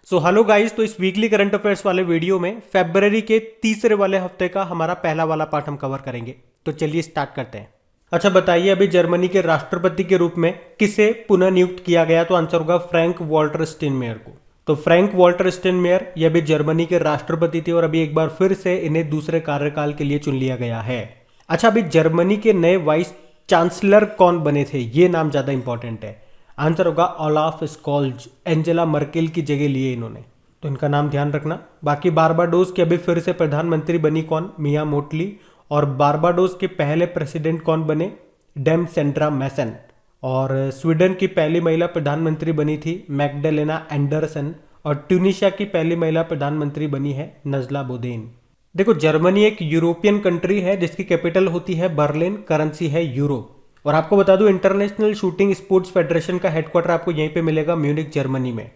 So hello guys, तो इस weekly current affairs वाले वीडियो में फेब्रवरी के तीसरे वाले हफ्ते का हमारा पहला वाला पार्ट हम कवर करेंगे। तो चलिए स्टार्ट करते हैं। अच्छा बताइए, अभी जर्मनी के राष्ट्रपति के रूप में किसे पुनः नियुक्त किया गया? तो आंसर होगा फ्रैंक वॉल्टर स्टाइनमायर को। तो फ्रैंक वॉल्टर स्टाइनमायर ये अभी जर्मनी के राष्ट्रपति थे और अभी एक बार फिर से इन्हें दूसरे कार्यकाल के लिए चुन लिया गया है। अच्छा, अभी जर्मनी के नए वाइस चांसलर कौन बने थे, ये नाम ज्यादा इंपॉर्टेंट है। आंसर होगा ओलाफ स्कॉल्ज। एंजेला मर्केल की जगह लिए इन्होंने, तो इनका नाम ध्यान रखना। बाकी बारबाडोस की अभी फिर से प्रधानमंत्री बनी कौन? मिया मोटली। और बारबाडोस के पहले प्रेसिडेंट कौन बने? डेम सेंड्रा मैसन। और स्वीडन की पहली महिला प्रधानमंत्री बनी थी मैग्डलेना एंडरसन। और ट्यूनिशिया की पहली महिला प्रधानमंत्री बनी है नजला बोदेन। देखो, जर्मनी एक यूरोपियन कंट्री है जिसकी कैपिटल होती है बर्लिन, करेंसी है यूरो। और आपको बता दूं, इंटरनेशनल शूटिंग स्पोर्ट्स फेडरेशन का हेडक्वार्टर आपको यहीं पे मिलेगा, म्यूनिक जर्मनी में।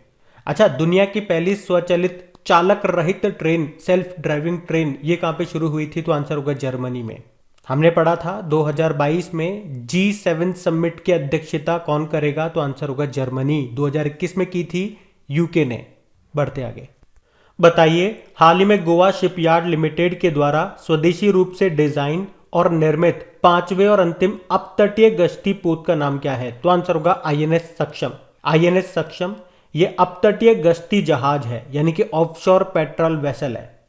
अच्छा, दुनिया की पहली स्वचालित चालक रहित ट्रेन, सेल्फ ड्राइविंग ट्रेन, ये कहां पे शुरू हुई थी? तो आंसर होगा जर्मनी में। हमने पढ़ा था 2022 में G7 समिट की अध्यक्षता कौन करेगा? तो आंसर होगा जर्मनी। 2021 में की थी यूके ने। बढ़ते आगे। बताइए, हाल ही में गोवा शिपयार्ड लिमिटेड के द्वारा स्वदेशी रूप से डिजाइन और निर्मित पांचवें और अंतिम अपतटीय गश्ती पोत का नाम क्या है? तो आंसर होगा आईएनएस सक्षम। आईएनएस सक्षम ये अपतटीय गश्ती जहाज है, यानी कि ऑफशोर पेट्रोल वेसल है।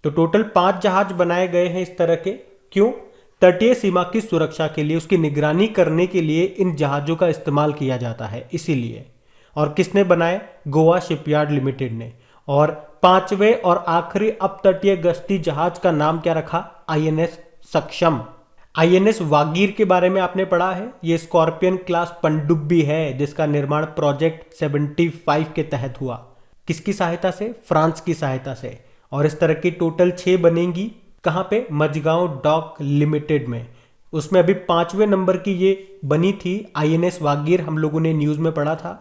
तो टोटल 5 जहाज बनाए गए हैं इस तरह के। क्यों? तटीय सीमा की सुरक्षा के लिए, उसकी निगरानी करने के लिए इन जहाजों का इस्तेमाल किया जाता है, इसीलिए। और किसने बनाए? गोवा शिपयार्ड लिमिटेड ने। और पांचवें और आखिरी अपतटीय गश्ती जहाज का नाम क्या रखा? आईएनएस सक्षम। आईएनएस वागीर के बारे में आपने पढ़ा है। ये स्कॉर्पियन क्लास पनडुब्बी है जिसका निर्माण प्रोजेक्ट 75 के तहत हुआ। किसकी सहायता से? फ्रांस की सहायता से। और इस तरह की टोटल 6 बनेंगी। कहां पे? मझगांव डॉक लिमिटेड में। उसमें अभी 5वें नंबर की ये बनी थी आईएनएस वागीर, हम लोगों ने न्यूज में पढ़ा था।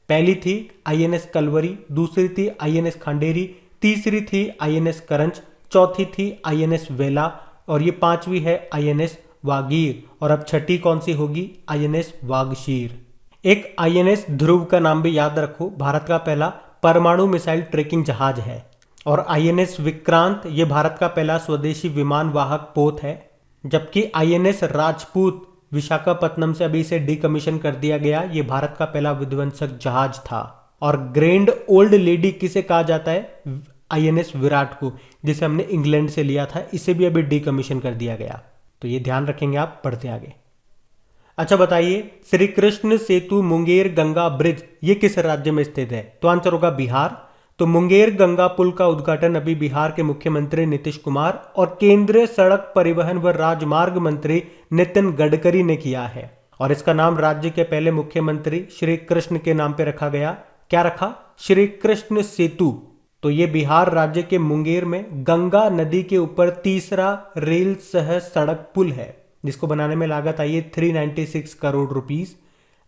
पहली थी आईएनएस कलवरी, दूसरी थी आईएनएस खांडेरी, तीसरी थी आईएनएस करंज, चौथी थी आईएनएस वेला और ये 5वीं है आईएनएस वागीर। और अब छठी कौन सी होगी? आईएनएस वागशीर। एक आईएनएस ध्रुव का नाम भी याद रखो, भारत का पहला परमाणु मिसाइल ट्रैकिंग जहाज है। और आईएनएस विक्रांत ये भारत का पहला स्वदेशी विमान वाहक पोत है। जबकि आईएनएस राजपूत विशाखापत्तनम से अभी इसे डीकमीशन कर दिया गया, ये भारत का पहला विध्वंसक जहाज था। और ग्रैंड ओल्ड लेडी किसे कहा जाता है? आईएनएस विराट को, जिसे हमने इंग्लैंड से लिया था, इसे भी अभी डीकमीशन कर दिया गया। तो ये ध्यान रखेंगे आप। बढ़ते आगे। अच्छा बताइए, श्री कृष्ण सेतु मुंगेर गंगा ब्रिज ये किस राज्य में स्थित है? तो आंसर होगा बिहार। तो मुंगेर गंगा पुल का उद्घाटन अभी बिहार के मुख्यमंत्री नीतीश कुमार और केंद्रीय सड़क परिवहन व राजमार्ग मंत्री नितिन गडकरी ने किया है। और इसका नाम राज्य के पहले मुख्यमंत्री श्री कृष्ण के नाम पे रखा गया। क्या रखा? श्री कृष्ण सेतु। तो ये बिहार राज्य के मुंगेर में गंगा नदी के ऊपर तीसरा रेल सह सड़क पुल है, जिसको बनाने में लागत आई है 396 करोड़ रुपीस।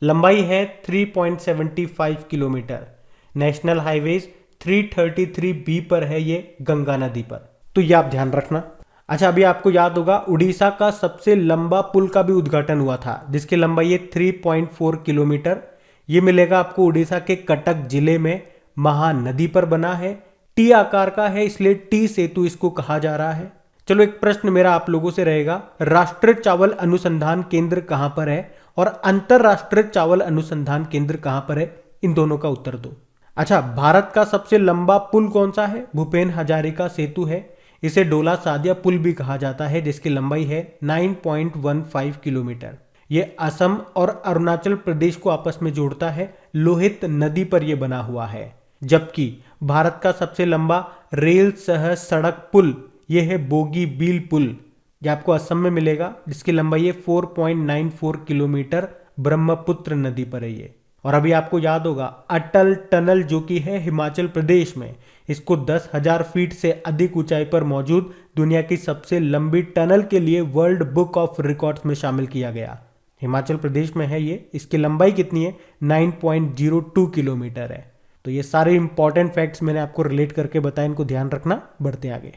लंबाई है 3.75 किलोमीटर। नेशनल हाईवेज 333B पर है ये गंगा नदी पर। तो ये आप ध्यान रखना। अच्छा, अभी आपको याद होगा उड़ीसा का सबसे लंबा पुल का भी उद्घाटन हुआ था, जिसकी लंबाई है 3.4 किलोमीटर। ये मिलेगा आपको उड़ीसा के कटक जिले में, महानदी पर बना है। टी आकार का है, इसलिए टी सेतु इसको कहा जा रहा है। चलो, एक प्रश्न मेरा आप लोगों से रहेगा, राष्ट्रीय चावल अनुसंधान केंद्र कहां पर है और अंतरराष्ट्रीय चावल अनुसंधान केंद्र कहां पर है? इन दोनों का उत्तर दो। अच्छा, भारत का सबसे लंबा पुल कौन सा है? भूपेन हजारिका सेतु है। इसे डोला सादिया पुल भी कहा जाता है, जिसकी लंबाई है 9.15 किलोमीटर। यह असम और अरुणाचल प्रदेश को आपस में जोड़ता है, लोहित नदी पर यह बना हुआ है। जबकि भारत का सबसे लंबा रेल सह सड़क पुल यह है बोगी बील पुल, यह आपको असम में मिलेगा, जिसकी लंबाई है 4.94 किलोमीटर। ब्रह्मपुत्र नदी पर है ये। और अभी आपको याद होगा अटल टनल जो कि है हिमाचल प्रदेश में, इसको 10,000 फीट से अधिक ऊंचाई पर मौजूद दुनिया की सबसे लंबी टनल के लिए वर्ल्ड बुक ऑफ रिकॉर्ड्स में शामिल किया गया। हिमाचल प्रदेश में है ये। इसकी लंबाई कितनी है? 9.02 किलोमीटर है। तो ये सारे इंपॉर्टेंट फैक्ट्स मैंने आपको रिलेट करके बताया, इनको ध्यान रखना। बढ़ते आगे।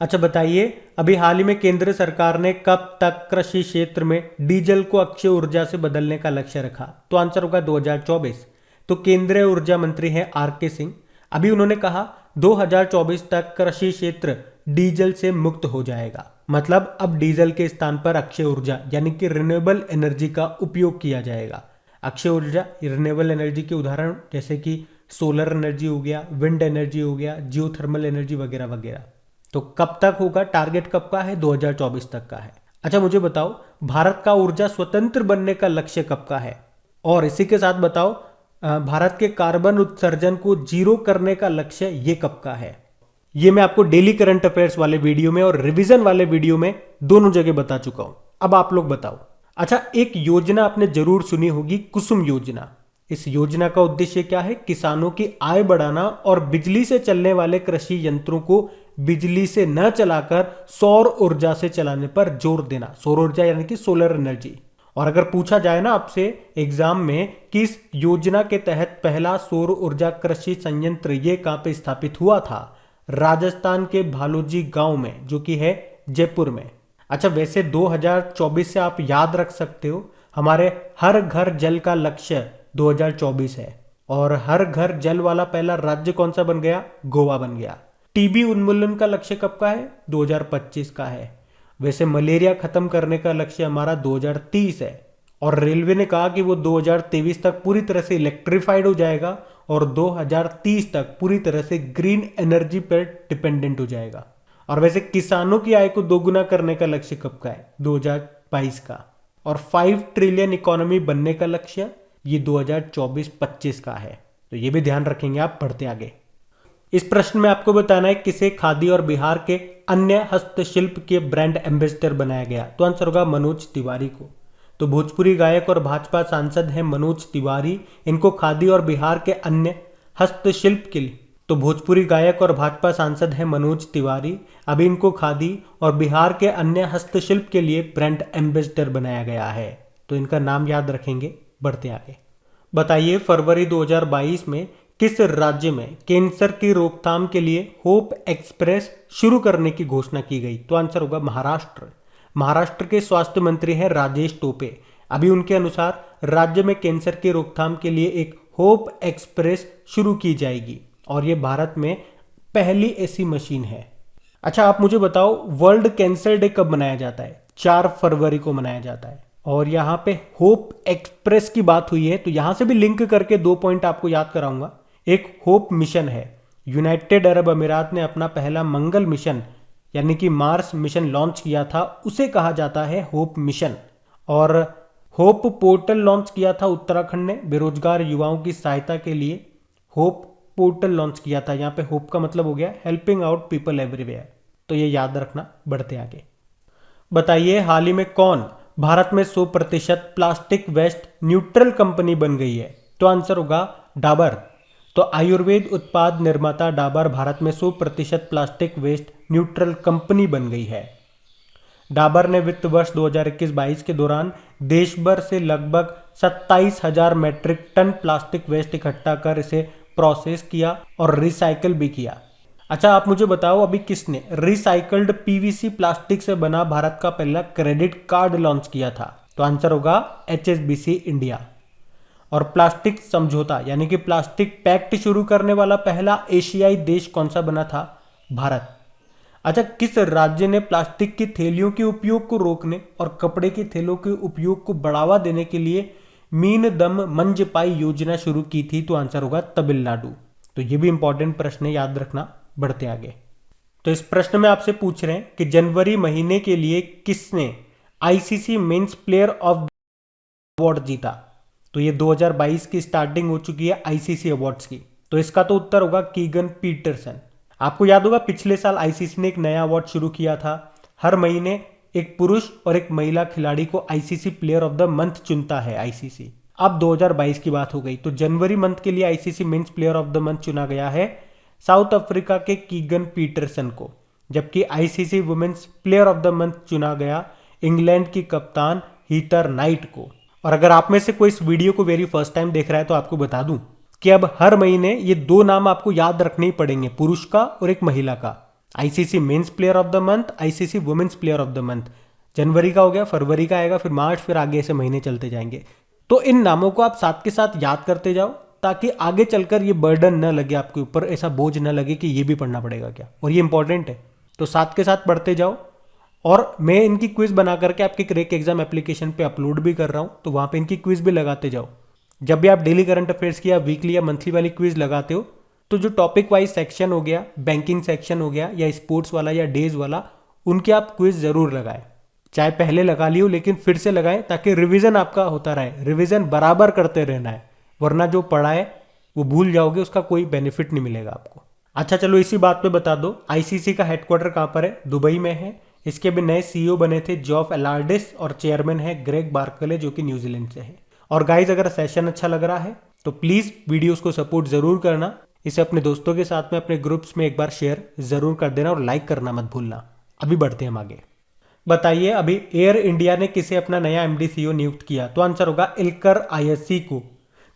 अच्छा बताइए, अभी हाल ही में केंद्र सरकार ने कब तक कृषि क्षेत्र में डीजल को अक्षय ऊर्जा से बदलने का लक्ष्य रखा? तो आंसर होगा 2024। तो केंद्रीय ऊर्जा मंत्री हैं आर के सिंह। अभी उन्होंने कहा 2024 तक कृषि क्षेत्र डीजल से मुक्त हो जाएगा। मतलब अब डीजल के स्थान पर अक्षय ऊर्जा यानी कि रिन्यूएबल एनर्जी का उपयोग किया जाएगा। अक्षय ऊर्जा रिन्यूएबल एनर्जी के उदाहरण जैसे कि सोलर एनर्जी हो गया, विंड एनर्जी हो गया, जियोथर्मल एनर्जी वगैरह वगैरह। तो कब तक होगा? टारगेट कब का है? 2024 तक का है। अच्छा मुझे बताओ, भारत का ऊर्जा स्वतंत्र बनने का लक्ष्य कब का है? और इसी के साथ बताओ, भारत के कार्बन उत्सर्जन को जीरो करने का लक्ष्य ये कब का है? ये मैं आपको डेली करंट अफेयर्स वाले वीडियो में और रिवीजन वाले वीडियो में दोनों जगह बता चुका हूं। अब आप लोग बताओ। अच्छा, एक योजना आपने जरूर सुनी होगी, कुसुम योजना। इस योजना का उद्देश्य क्या है? किसानों की आय बढ़ाना और बिजली से चलने वाले कृषि यंत्रों को बिजली से न चलाकर सौर ऊर्जा से चलाने पर जोर देना। सौर ऊर्जा यानी कि सोलर एनर्जी। और अगर पूछा जाए ना आपसे एग्जाम में कि इस योजना के तहत पहला सौर ऊर्जा कृषि संयंत्र ये कहां पे स्थापित हुआ था? राजस्थान के भालोजी गांव में, जो कि है जयपुर में। अच्छा, वैसे 2024 से आप याद रख सकते हो, हमारे हर घर जल का लक्ष्य 2024 है। और हर घर जल वाला पहला राज्य कौन सा बन गया? गोवा बन गया। टीबी उन्मूलन का लक्ष्य कब का है? 2025 का है। वैसे मलेरिया खत्म करने का लक्ष्य हमारा 2030 है। और रेलवे ने कहा कि वो 2023 तक पूरी तरह से इलेक्ट्रीफाइड हो जाएगा और 2030 तक पूरी तरह से ग्रीन एनर्जी पर डिपेंडेंट हो जाएगा। और वैसे किसानों की आय को दोगुना करने का लक्ष्य कब का है? 2022 का। और 5 ट्रिलियन इकोनॉमी बनने का लक्ष्य ये 2024-25 का है। तो ये भी ध्यान रखेंगे आप पढ़ते आगे। इस प्रश्न में आपको बताना है किसे खादी और बिहार के अन्य हस्तशिल्प के ब्रांड एम्बेसडर बनाया गया? तो आंसर होगा मनोज तिवारी को। तो भोजपुरी गायक और भाजपा सांसद हैं मनोज तिवारी। इनको खादी और बिहार के अन्य हस्तशिल्प के लिए भोजपुरी गायक और भाजपा सांसद हैं मनोज तिवारी। अभी इनको खादी और बिहार के अन्य हस्तशिल्प के लिए ब्रांड एम्बेसडर बनाया गया है। तो इनका नाम याद रखेंगे। बढ़ते आगे। बताइए, फरवरी 2022 में किस राज्य में कैंसर की रोकथाम के लिए होप एक्सप्रेस शुरू करने की घोषणा की गई? तो आंसर होगा महाराष्ट्र। महाराष्ट्र के स्वास्थ्य मंत्री हैं राजेश टोपे। अभी उनके अनुसार राज्य में कैंसर की रोकथाम के लिए एक होप एक्सप्रेस शुरू की जाएगी और ये भारत में पहली ऐसी मशीन है। अच्छा, आप मुझे बताओ, वर्ल्ड कैंसर डे कब मनाया जाता है? 4 फरवरी को मनाया जाता है। और यहाँ पे होप एक्सप्रेस की बात हुई है तो यहां से भी लिंक करके 2 पॉइंट आपको याद कराऊंगा। एक होप मिशन है। यूनाइटेड अरब अमीरात ने अपना पहला मंगल मिशन यानी कि मार्स मिशन लॉन्च किया था, उसे कहा जाता है होप मिशन। और होप पोर्टल लॉन्च किया था उत्तराखंड ने बेरोजगार युवाओं की सहायता के लिए। होप पोर्टल लॉन्च किया था। यहाँ पे होप का मतलब हो गया हेल्पिंग आउट पीपल एवरीवेयर। तो ये याद रखना। बढ़ते आगे। बताइए, हाल ही में कौन भारत में 100% प्लास्टिक वेस्ट न्यूट्रल कंपनी बन गई है? तो आंसर होगा डाबर। तो आयुर्वेद उत्पाद निर्माता डाबर भारत में 100% प्लास्टिक वेस्ट न्यूट्रल कंपनी बन गई है। डाबर ने वित्त वर्ष 2021-22 के दौरान देश भर से लगभग 27,000 मैट्रिक टन प्लास्टिक वेस्ट इकट्ठा कर इसे प्रोसेस किया और रिसाइकल भी किया। अच्छा, आप मुझे बताओ, अभी किसने रिसाइकल्ड पीवीसी प्लास्टिक से बना भारत का पहला क्रेडिट कार्ड लॉन्च किया था? तो आंसर होगा HSBC इंडिया। और प्लास्टिक समझौता यानी कि प्लास्टिक पैक्ट शुरू करने वाला पहला एशियाई देश कौन सा बना था? भारत। अच्छा, किस राज्य ने प्लास्टिक की थैलियों के उपयोग को रोकने और कपड़े की थैलों के उपयोग को बढ़ावा देने के लिए मीन दम मंजपाई योजना शुरू की थी? तो आंसर होगा तमिलनाडु। तो ये भी इंपॉर्टेंट प्रश्न है, याद रखना। बढ़ते आगे। तो इस प्रश्न में आपसे पूछ रहे हैं कि जनवरी महीने के लिए किसने ICC men's player of award जीता? तो ये 2022 की स्टार्टिंग हो चुकी है आईसीसी अवार्ड्स की। तो इसका तो उत्तर होगा कीगन पीटरसन। आपको याद होगा पिछले साल आईसीसी ने एक नया अवार्ड शुरू किया था। हर महीने एक पुरुष और एक महिला खिलाड़ी को ICC player of the month चुनता है आईसीसी। अब 2022 की बात हो गई तो जनवरी मंथ के लिए ICC men's player of the month चुना गया है साउथ अफ्रीका के कीगन पीटरसन को, जबकि ICC women's player of the month चुना गया इंग्लैंड की कप्तान हीथर नाइट को। और अगर आप में से कोई इस वीडियो को वेरी फर्स्ट टाइम देख रहा है तो आपको बता दूं कि अब हर महीने ये 2 नाम आपको याद रखने ही पड़ेंगे, पुरुष का और एक महिला का। ICC men's player of the month, ICC women's player of the month. जनवरी का हो गया, फरवरी का आएगा, फिर मार्च, फिर आगे ऐसे महीने चलते जाएंगे। तो इन नामों को आप साथ के साथ याद करते जाओ ताकि आगे चलकर ये बर्डन न लगे आपके ऊपर, ऐसा बोझ न लगे कि ये भी पढ़ना पड़ेगा क्या, और ये इंपॉर्टेंट है। तो साथ के साथ पढ़ते जाओ, और मैं इनकी क्विज बना करके आपके क्रैक एग्जाम एप्लीकेशन पे अपलोड भी कर रहा हूँ, तो वहाँ पे इनकी क्विज भी लगाते जाओ। जब भी आप डेली करंट अफेयर्स की या वीकली या मंथली वाली क्विज लगाते हो, तो जो टॉपिक वाइज सेक्शन हो गया, बैंकिंग सेक्शन हो गया, या स्पोर्ट्स वाला या डेज वाला, उनके आप क्विज जरूर लगाएं। चाहे पहले लगा लियो, लेकिन फिर से लगाएं, ताकि रिवीजन आपका होता रहे। रिवीजन बराबर करते रहना है, वरना जो पढ़ा है वो भूल जाओगे, उसका कोई बेनिफिट नहीं मिलेगा आपको। अच्छा चलो इसी बात पे बता दो, आईसीसी का हेडक्वार्टर कहाँ पर है? दुबई में है। इसके भी नए सीईओ बने थे जॉफ एलार्डिस, और चेयरमैन है ग्रेग बार्कले, जो कि न्यूजीलैंड से है। और गाइज अगर सेशन अच्छा लग रहा है तो प्लीज वीडियोस को सपोर्ट जरूर करना, इसे अपने दोस्तों के साथ में अपने ग्रुप्स में एक बार शेयर जरूर कर देना, और लाइक करना मत भूलना। अभी बढ़ते हैं हम आगे। बताइए अभी एयर इंडिया ने किसे अपना नया एमडी सीईओ नियुक्त किया? तो आंसर होगा इल्कर आईएससी को।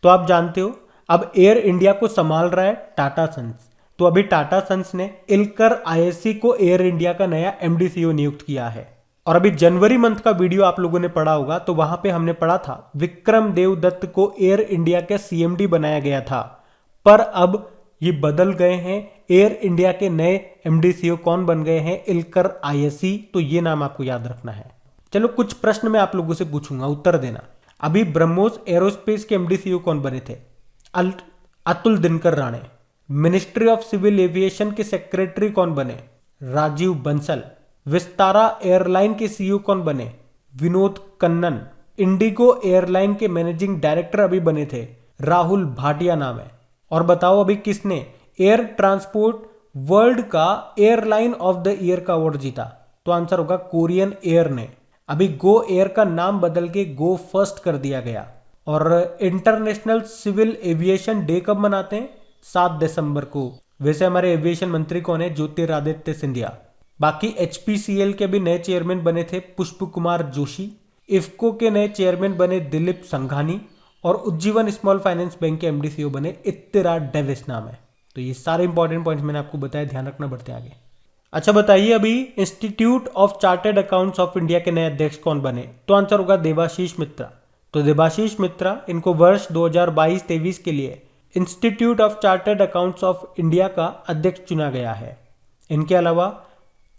तो आप जानते हो अब एयर इंडिया को संभाल रहा है टाटा सन्स, तो अभी टाटा सन्स ने इल्कर आईएससी को एयर इंडिया का नया एमडी सीईओ नियुक्त किया है। और अभी जनवरी मंथ का वीडियो आप लोगों ने पढ़ा होगा, तो वहां पे हमने पढ़ा था विक्रम देव दत्त को एयर इंडिया के सीएमडी बनाया गया था, पर अब ये बदल गए हैं। एयर इंडिया के नए एमडी सीईओ कौन बन गए हैं? Ilker ISC. तो ये नाम आपको याद रखना है। चलो कुछ प्रश्न मैं आप लोगों से पूछूंगा, उत्तर देना। अभी ब्रह्मोस एरोस्पेस के एमडी सीईओ कौन बने थे? Atul Dinkar Rane. Ministry of civil aviation के सेक्रेटरी कौन बने? राजीव बंसल। विस्तारा एयरलाइन के सीईओ कौन बने? विनोद कन्नन। इंडिगो एयरलाइन के मैनेजिंग डायरेक्टर अभी बने थे राहुल भाटिया नाम है। और बताओ अभी किसने एयर ट्रांसपोर्ट वर्ल्ड का एयरलाइन ऑफ द ईयर का अवार्ड जीता? तो आंसर होगा कोरियन एयर ने। अभी गो एयर का नाम बदल के गो फर्स्ट कर दिया गया। और इंटरनेशनल सिविल एविएशन डे कब मनाते हैं? 7 दिसंबर को। वैसे हमारे एविएशन मंत्री कौन है? ज्योतिरादित्य सिंधिया। बाकी एचपीसीएल के भी नए चेयरमैन बने थे पुष्प कुमार जोशी। इफ्को के नए चेयरमैन बने दिलीप संघानी। और उज्जीवन स्मॉल फाइनेंस बैंक के एमडी सीईओ बने इत्तिरा डेविस नाम है। तो ये सारे इंपॉर्टेंट पॉइंट्स मैंने आपको बताया, ध्यान रखना, बढ़ते आगे। अच्छा बताइए अभी institute of chartered accounts of India के नए अध्यक्ष कौन बने? तो आंसर होगा देवाशीष मित्रा। तो देवाशीष मित्रा, इनको वर्ष 2022-23 के लिए institute of chartered accounts of India का अध्यक्ष चुना गया है। इनके अलावा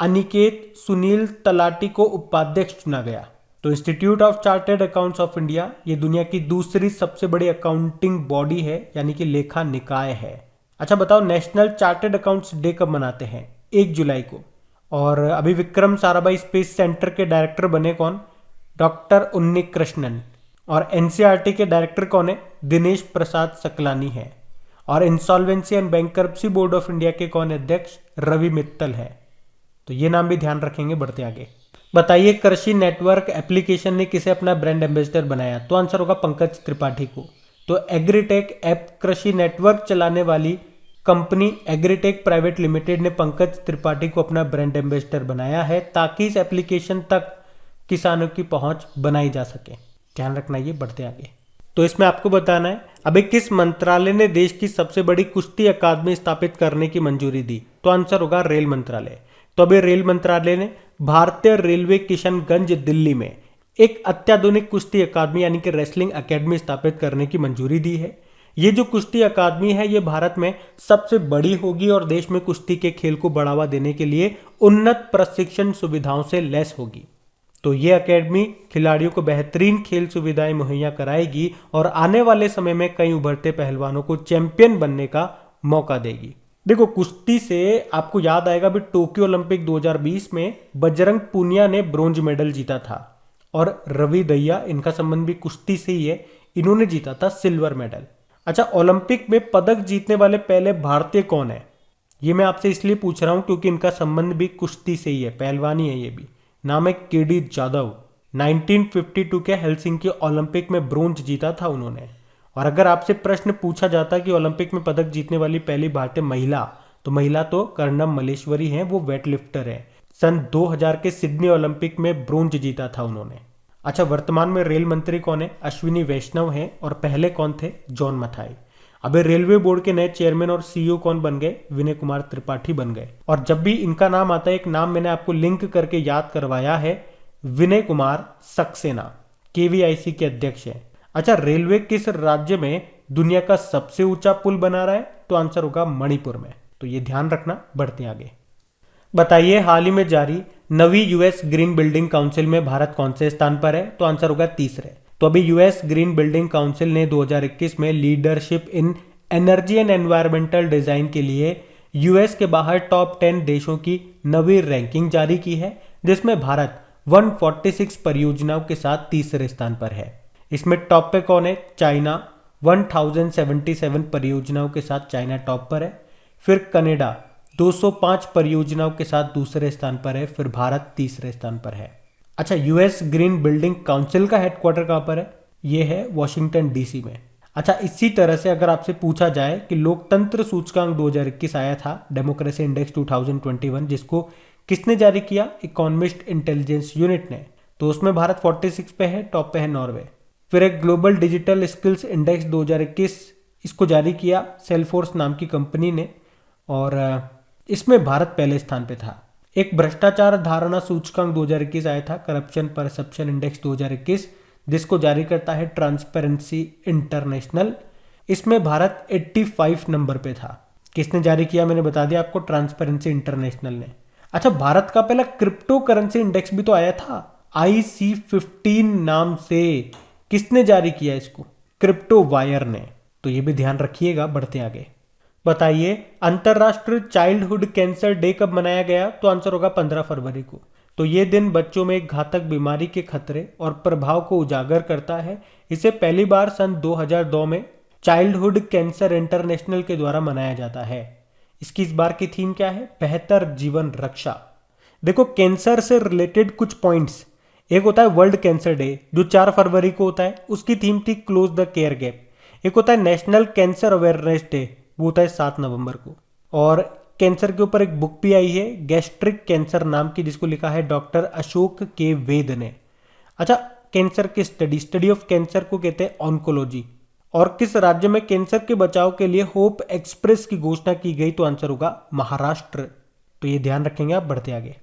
अनिकेत सुनील तलाटी को उपाध्यक्ष चुना गया। तो institute of chartered accounts of India ये दुनिया की दूसरी सबसे बड़ी अकाउंटिंग बॉडी है, यानी कि लेखा निकाय है। अच्छा बताओ नेशनल चार्टर्ड अकाउंट्स डे कब मनाते हैं? 1 जुलाई को। और अभी विक्रम साराभाई स्पेस सेंटर के डायरेक्टर बने कौन? डॉक्टर उन्नी कृष्णन। और एनसीईआरटी के डायरेक्टर कौन है? दिनेश प्रसाद सकलानी है। और insolvency and bankruptcy board of India के कौन अध्यक्ष? रवि मित्तल है। तो ये नाम भी ध्यान रखेंगे, बढ़ते आगे। बताइए कृषि नेटवर्क एप्लीकेशन ने किसे अपना ब्रांड एम्बेसडर बनाया? तो आंसर होगा पंकज त्रिपाठी को। तो एग्रीटेक ऐप कृषि नेटवर्क चलाने वाली कंपनी एग्रीटेक प्राइवेट लिमिटेड ने पंकज त्रिपाठी को अपना ब्रांड एम्बेसडर बनाया है, ताकि इस एप्लीकेशन तक किसानों की पहुंच बनाई जा सके। ध्यान रखना, ये बढ़ते आगे। तो इसमें आपको बताना है अभी किस मंत्रालय ने देश की सबसे बड़ी कुश्ती अकादमी स्थापित करने की मंजूरी दी? तो आंसर होगा रेल मंत्रालय। तो अभी रेल मंत्रालय ने भारतीय रेलवे किशनगंज दिल्ली में एक अत्याधुनिक कुश्ती अकादमी यानी कि रेसलिंग अकेडमी स्थापित करने की मंजूरी दी है। ये जो कुश्ती अकादमी है ये भारत में सबसे बड़ी होगी और देश में कुश्ती के खेल को बढ़ावा देने के लिए उन्नत प्रशिक्षण सुविधाओं से लैस होगी। तो ये अकेडमी खिलाड़ियों को बेहतरीन खेल सुविधाएं मुहैया कराएगी और आने वाले समय में कई उभरते पहलवानों को चैंपियन बनने का मौका देगी। देखो कुश्ती से आपको याद आएगा भी टोक्यो ओलंपिक 2020 में बजरंग पूनिया ने ब्रोंज मेडल जीता था और रवि दहिया, इनका संबंध भी कुश्ती से ही है, इन्होंने जीता था सिल्वर मेडल। अच्छा, ओलंपिक में पदक जीतने वाले पहले भारतीय कौन है? ये मैं आपसे इसलिए पूछ रहा हूं क्योंकि इनका संबंध भी कुश्ती से ही है, पहलवानी है ये भी। नाम है केडी जाधव। 1952 के हेलसिंकी ओलंपिक में ब्रोंज जीता था उन्होंने। और अगर आपसे प्रश्न पूछा जाता कि ओलंपिक में पदक जीतने वाली पहली भारतीय महिला, तो महिला तो कर्णम मल्लेश्वरी हैं, वो वेट लिफ्टर है। सन 2000 के सिडनी ओलंपिक में ब्रोंज जीता था उन्होंने। अच्छा, वर्तमान में रेल मंत्री कौन है? अश्विनी वैष्णव हैं। और पहले कौन थे? जॉन मथाई। अबे रेलवे बोर्ड के नए चेयरमैन और सीईओ कौन बन गए? विनय कुमार त्रिपाठी बन गए। और जब भी इनका नाम आता है, एक नाम मैंने आपको लिंक करके याद करवाया है, विनय कुमार सक्सेना, केवीआईसी के अध्यक्ष हैं। अच्छा, रेलवे किस राज्य में दुनिया का सबसे ऊंचा पुल बना रहा है? तो आंसर होगा मणिपुर में। तो ये ध्यान रखना। बढ़ते हैं आगे। बताइए हाल ही में जारी नवी यूएस ग्रीन बिल्डिंग काउंसिल में भारत कौन से स्थान पर है? तो आंसर होगा तीसरे। तो अभी यूएस ग्रीन बिल्डिंग काउंसिल ने 2021 में leadership in energy and environmental design के लिए यूएस के बाहर टॉप 10 देशों की नवी रैंकिंग जारी की है, जिसमें भारत 146 परियोजनाओं के साथ तीसरे स्थान पर है। इसमें टॉप पे कौन है? चाइना 1077 परियोजनाओं के साथ चाइना टॉप पर है। फिर कनाडा 205 परियोजनाओं के साथ दूसरे स्थान पर है। फिर भारत तीसरे स्थान पर है। अच्छा, यूएस ग्रीन बिल्डिंग काउंसिल का हेडक्वार्टर कहाँ पर है? ये है वॉशिंगटन डीसी में। अच्छा, इसी तरह से अगर आपसे पूछा जाए कि लोकतंत्र सूचकांक 2021 आया था, डेमोक्रेसी इंडेक्स 2021, जिसको किसने जारी किया? इकोनॉमिस्ट इंटेलिजेंस यूनिट ने। तो उसमें भारत 46 पे है, टॉप पे है नॉर्वे। फिर एक ग्लोबल डिजिटल स्किल्स इंडेक्स 2021, इसको जारी किया सेल्फोर्स नाम की कंपनी ने, और इसमें भारत पहले स्थान पे था। एक भ्रष्टाचार धारणा सूचकांक 2021 आया था, करप्शन परसेप्शन इंडेक्स 2021, जिसको जारी करता है ट्रांसपेरेंसी इंटरनेशनल। इसमें भारत 85 नंबर पे था। किसने जारी किया? मैंने बता दिया आपको, ट्रांसपेरेंसी इंटरनेशनल ने। अच्छा, भारत का पहला क्रिप्टो करेंसी इंडेक्स भी तो आया था, IC15 नाम से। किसने जारी किया इसको? क्रिप्टो वायर ने। तो ये भी ध्यान रखिएगा। बढ़ते आगे। बताइए अंतरराष्ट्रीय चाइल्डहुड कैंसर डे कब मनाया गया? तो आंसर होगा 15 फरवरी को। तो ये दिन बच्चों में घातक बीमारी के खतरे और प्रभाव को उजागर करता है। इसे पहली बार सन 2002 में चाइल्डहुड कैंसर इंटरनेशनल के द्वारा मनाया जाता है। इसकी इस बार की थीम क्या है? बेहतर जीवन रक्षा। देखो, कैंसर से रिलेटेड कुछ पॉइंट्स, एक होता है वर्ल्ड कैंसर डे जो 4 फरवरी को होता है, उसकी थीम थी क्लोज द केयर गैप। एक होता है नेशनल कैंसर अवेयरनेस डे, वो होता है 7 नवंबर को। और कैंसर के ऊपर एक बुक भी आई है, गैस्ट्रिक कैंसर नाम की, जिसको लिखा है डॉक्टर अशोक के वेद ने। अच्छा, कैंसर की स्टडी ऑफ कैंसर को कहते हैं ऑन्कोलॉजी। और किस राज्य में कैंसर के बचाव के लिए होप एक्सप्रेस की घोषणा की गई? तो आंसर होगा महाराष्ट्र। तो ये ध्यान रखेंगे आप। बढ़ते आगे।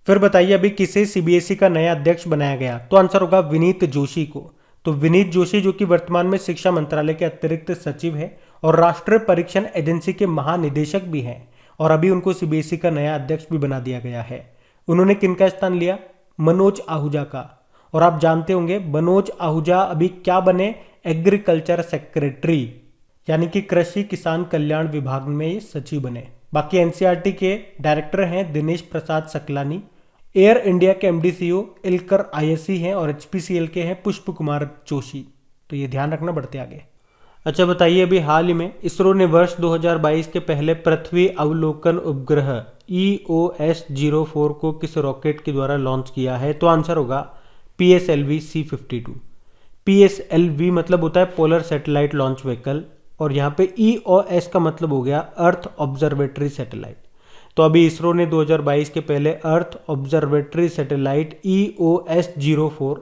फिर बताइए अभी किसे सीबीएसई का नया अध्यक्ष बनाया गया? तो आंसर होगा विनीत जोशी को। तो विनीत जोशी जो कि वर्तमान में शिक्षा मंत्रालय के अतिरिक्त सचिव है और राष्ट्रीय परीक्षण एजेंसी के महानिदेशक भी हैं, और अभी उनको सीबीएसई का नया अध्यक्ष भी बना दिया गया है। उन्होंने किनका स्थान लिया? मनोज आहूजा का। और आप जानते होंगे मनोज आहूजा अभी क्या बने? एग्रीकल्चर सेक्रेटरी, यानी कि कृषि किसान कल्याण विभाग में ये सचिव बने। बाकी एनसीईआरटी के डायरेक्टर हैं दिनेश प्रसाद सकलानी, एयर इंडिया के एमडी सीईओ इलकर आईएससी हैं, और एचपीसीएल के हैं पुष्प कुमार जोशी। तो ये ध्यान रखना। बढ़ते आगे। अच्छा, बताइए अभी हाल ही में इसरो ने वर्ष 2022 के पहले पृथ्वी अवलोकन उपग्रह EOS-04 को किस रॉकेट के द्वारा लॉन्च किया है? तो आंसर होगा PSLV-C52। PSLV मतलब होता है पोलर सैटेलाइट लॉन्च व्हीकल, और यहाँ पे EOS का मतलब हो गया अर्थ ऑब्जर्वेटरी सैटेलाइट। तो अभी इसरो ने 2022 के पहले अर्थ ऑब्जर्वेटरी सैटेलाइट EOS-04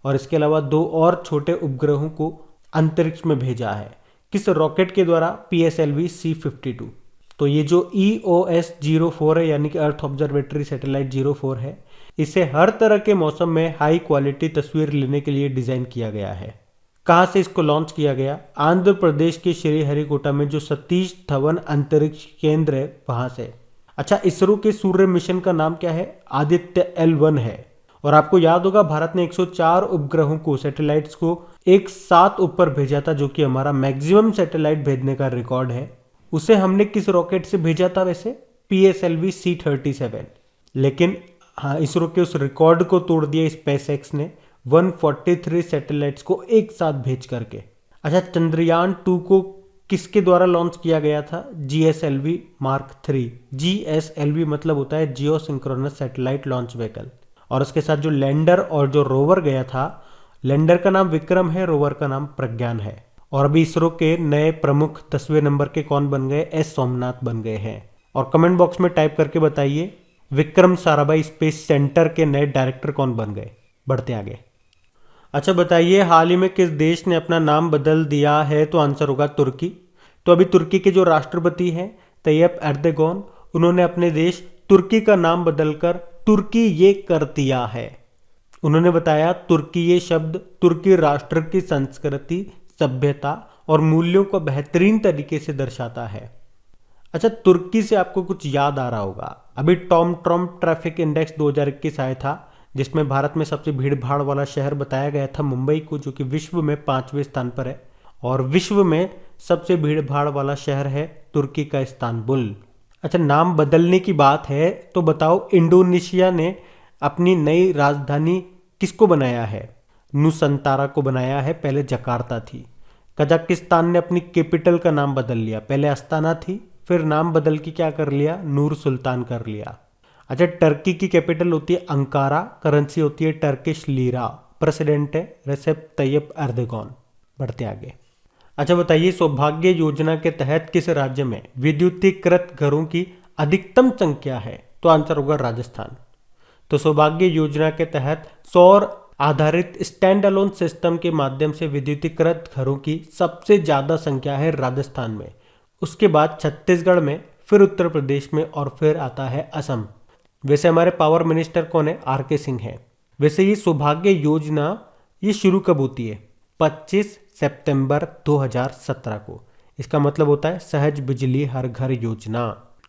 और इसके अलावा 2 और छोटे उपग्रहों को अंतरिक्ष में भेजा है। किस रॉकेट के द्वारा? PSLV-C52। तो ये जो EOS-04 है, यानी कि अर्थ ऑब्जर्वेटरी सैटेलाइट 04 है, इसे हर तरह के मौसम में हाई क्वालिटी तस्वीर लेने के लिए डिजाइन किया गया है। कहाँ से इसको लॉन्च किया गया? आंध्र प्रदेश के श्रीहरिकोटा में जो सतीश धवन अंतरिक्ष केंद्र है, वहां से। अच्छा, इसरो के सूर्य मिशन का नाम क्या है? आदित्य L1 है। और आपको याद होगा भारत ने 104 उपग्रहों को, सैटेलाइट्स को एक साथ ऊपर भेजा था, जो कि हमारा मैक्सिमम सैटेलाइट भेजने का रिकॉर्ड है। उसे हमने किस रॉकेट से भेजा था? वैसे PSLV-C37। लेकिन हाँ, इसरो के उस रिकॉर्ड को तोड़ दिया स्पेसएक्स ने 143 सैटेलाइट्स को एक साथ भेज करके। अच्छा, चंद्रयान 2 को किसके द्वारा लॉन्च किया गया था? GSLV Mark 3। GSLV मतलब होता है जियो सिंक्रोनस सैटेलाइट लॉन्च व्हीकल। और उसके साथ जो लैंडर और जो रोवर गया था, लैंडर का नाम विक्रम है, रोवर का नाम प्रज्ञान है। और अभी इसरो के नए प्रमुख 10वें नंबर के कौन बन गए? S सोमनाथ बन गए हैं। और कमेंट बॉक्स में टाइप करके बताइए विक्रम साराभाई स्पेस सेंटर के नए डायरेक्टर कौन बन गए। बढ़ते आगे। अच्छा, बताइए हाल ही में किस देश ने अपना नाम बदल दिया है? तो आंसर होगा तुर्की। तो अभी तुर्की के जो राष्ट्रपति हैं तैयब एर्दोगन, उन्होंने अपने देश तुर्की का नाम बदलकर तुर्की ये कर दिया है। उन्होंने बताया तुर्की ये शब्द तुर्की राष्ट्र की संस्कृति, सभ्यता और मूल्यों को बेहतरीन तरीके से दर्शाता है। अच्छा, तुर्की से आपको कुछ याद आ रहा होगा, अभी टॉम ट्रम्प ट्रैफिक इंडेक्स 2021 आया था, जिसमें भारत में सबसे भीड़ भाड़ वाला शहर बताया गया था मुंबई को, जो कि विश्व में 5वें स्थान पर है। और विश्व में सबसे भीड़ भाड़ वाला शहर है तुर्की का इस्तांबुल। अच्छा, नाम बदलने की बात है तो बताओ, इंडोनेशिया ने अपनी नई राजधानी किसको बनाया है? नुसंतारा को बनाया है, पहले जकार्ता थी। कजाकिस्तान ने अपनी कैपिटल का नाम बदल लिया, पहले अस्ताना थी, फिर नाम बदल के क्या कर लिया, नूर सुल्तान कर लिया। अच्छा, टर्की की कैपिटल होती है अंकारा, करेंसी होती है टर्किश लीरा, प्रेसिडेंट है रेसेप तैयब एर्दोगन। बढ़ते आगे। अच्छा बताइए, सौभाग्य योजना के तहत किस राज्य में विद्युतीकृत घरों की अधिकतम संख्या है? तो आंसर होगा राजस्थान। तो सौभाग्य योजना के तहत सौर आधारित स्टैंड अलोन सिस्टम के माध्यम से विद्युतीकृत घरों की सबसे ज्यादा संख्या है राजस्थान में, उसके बाद छत्तीसगढ़ में, फिर उत्तर प्रदेश में और फिर आता है असम। वैसे हमारे पावर मिनिस्टर कौन है? आर के सिंह है। वैसे ये सौभाग्य योजना ये शुरू कब होती है? 25 सितंबर 2017 को। इसका मतलब होता है सहज बिजली हर घर योजना।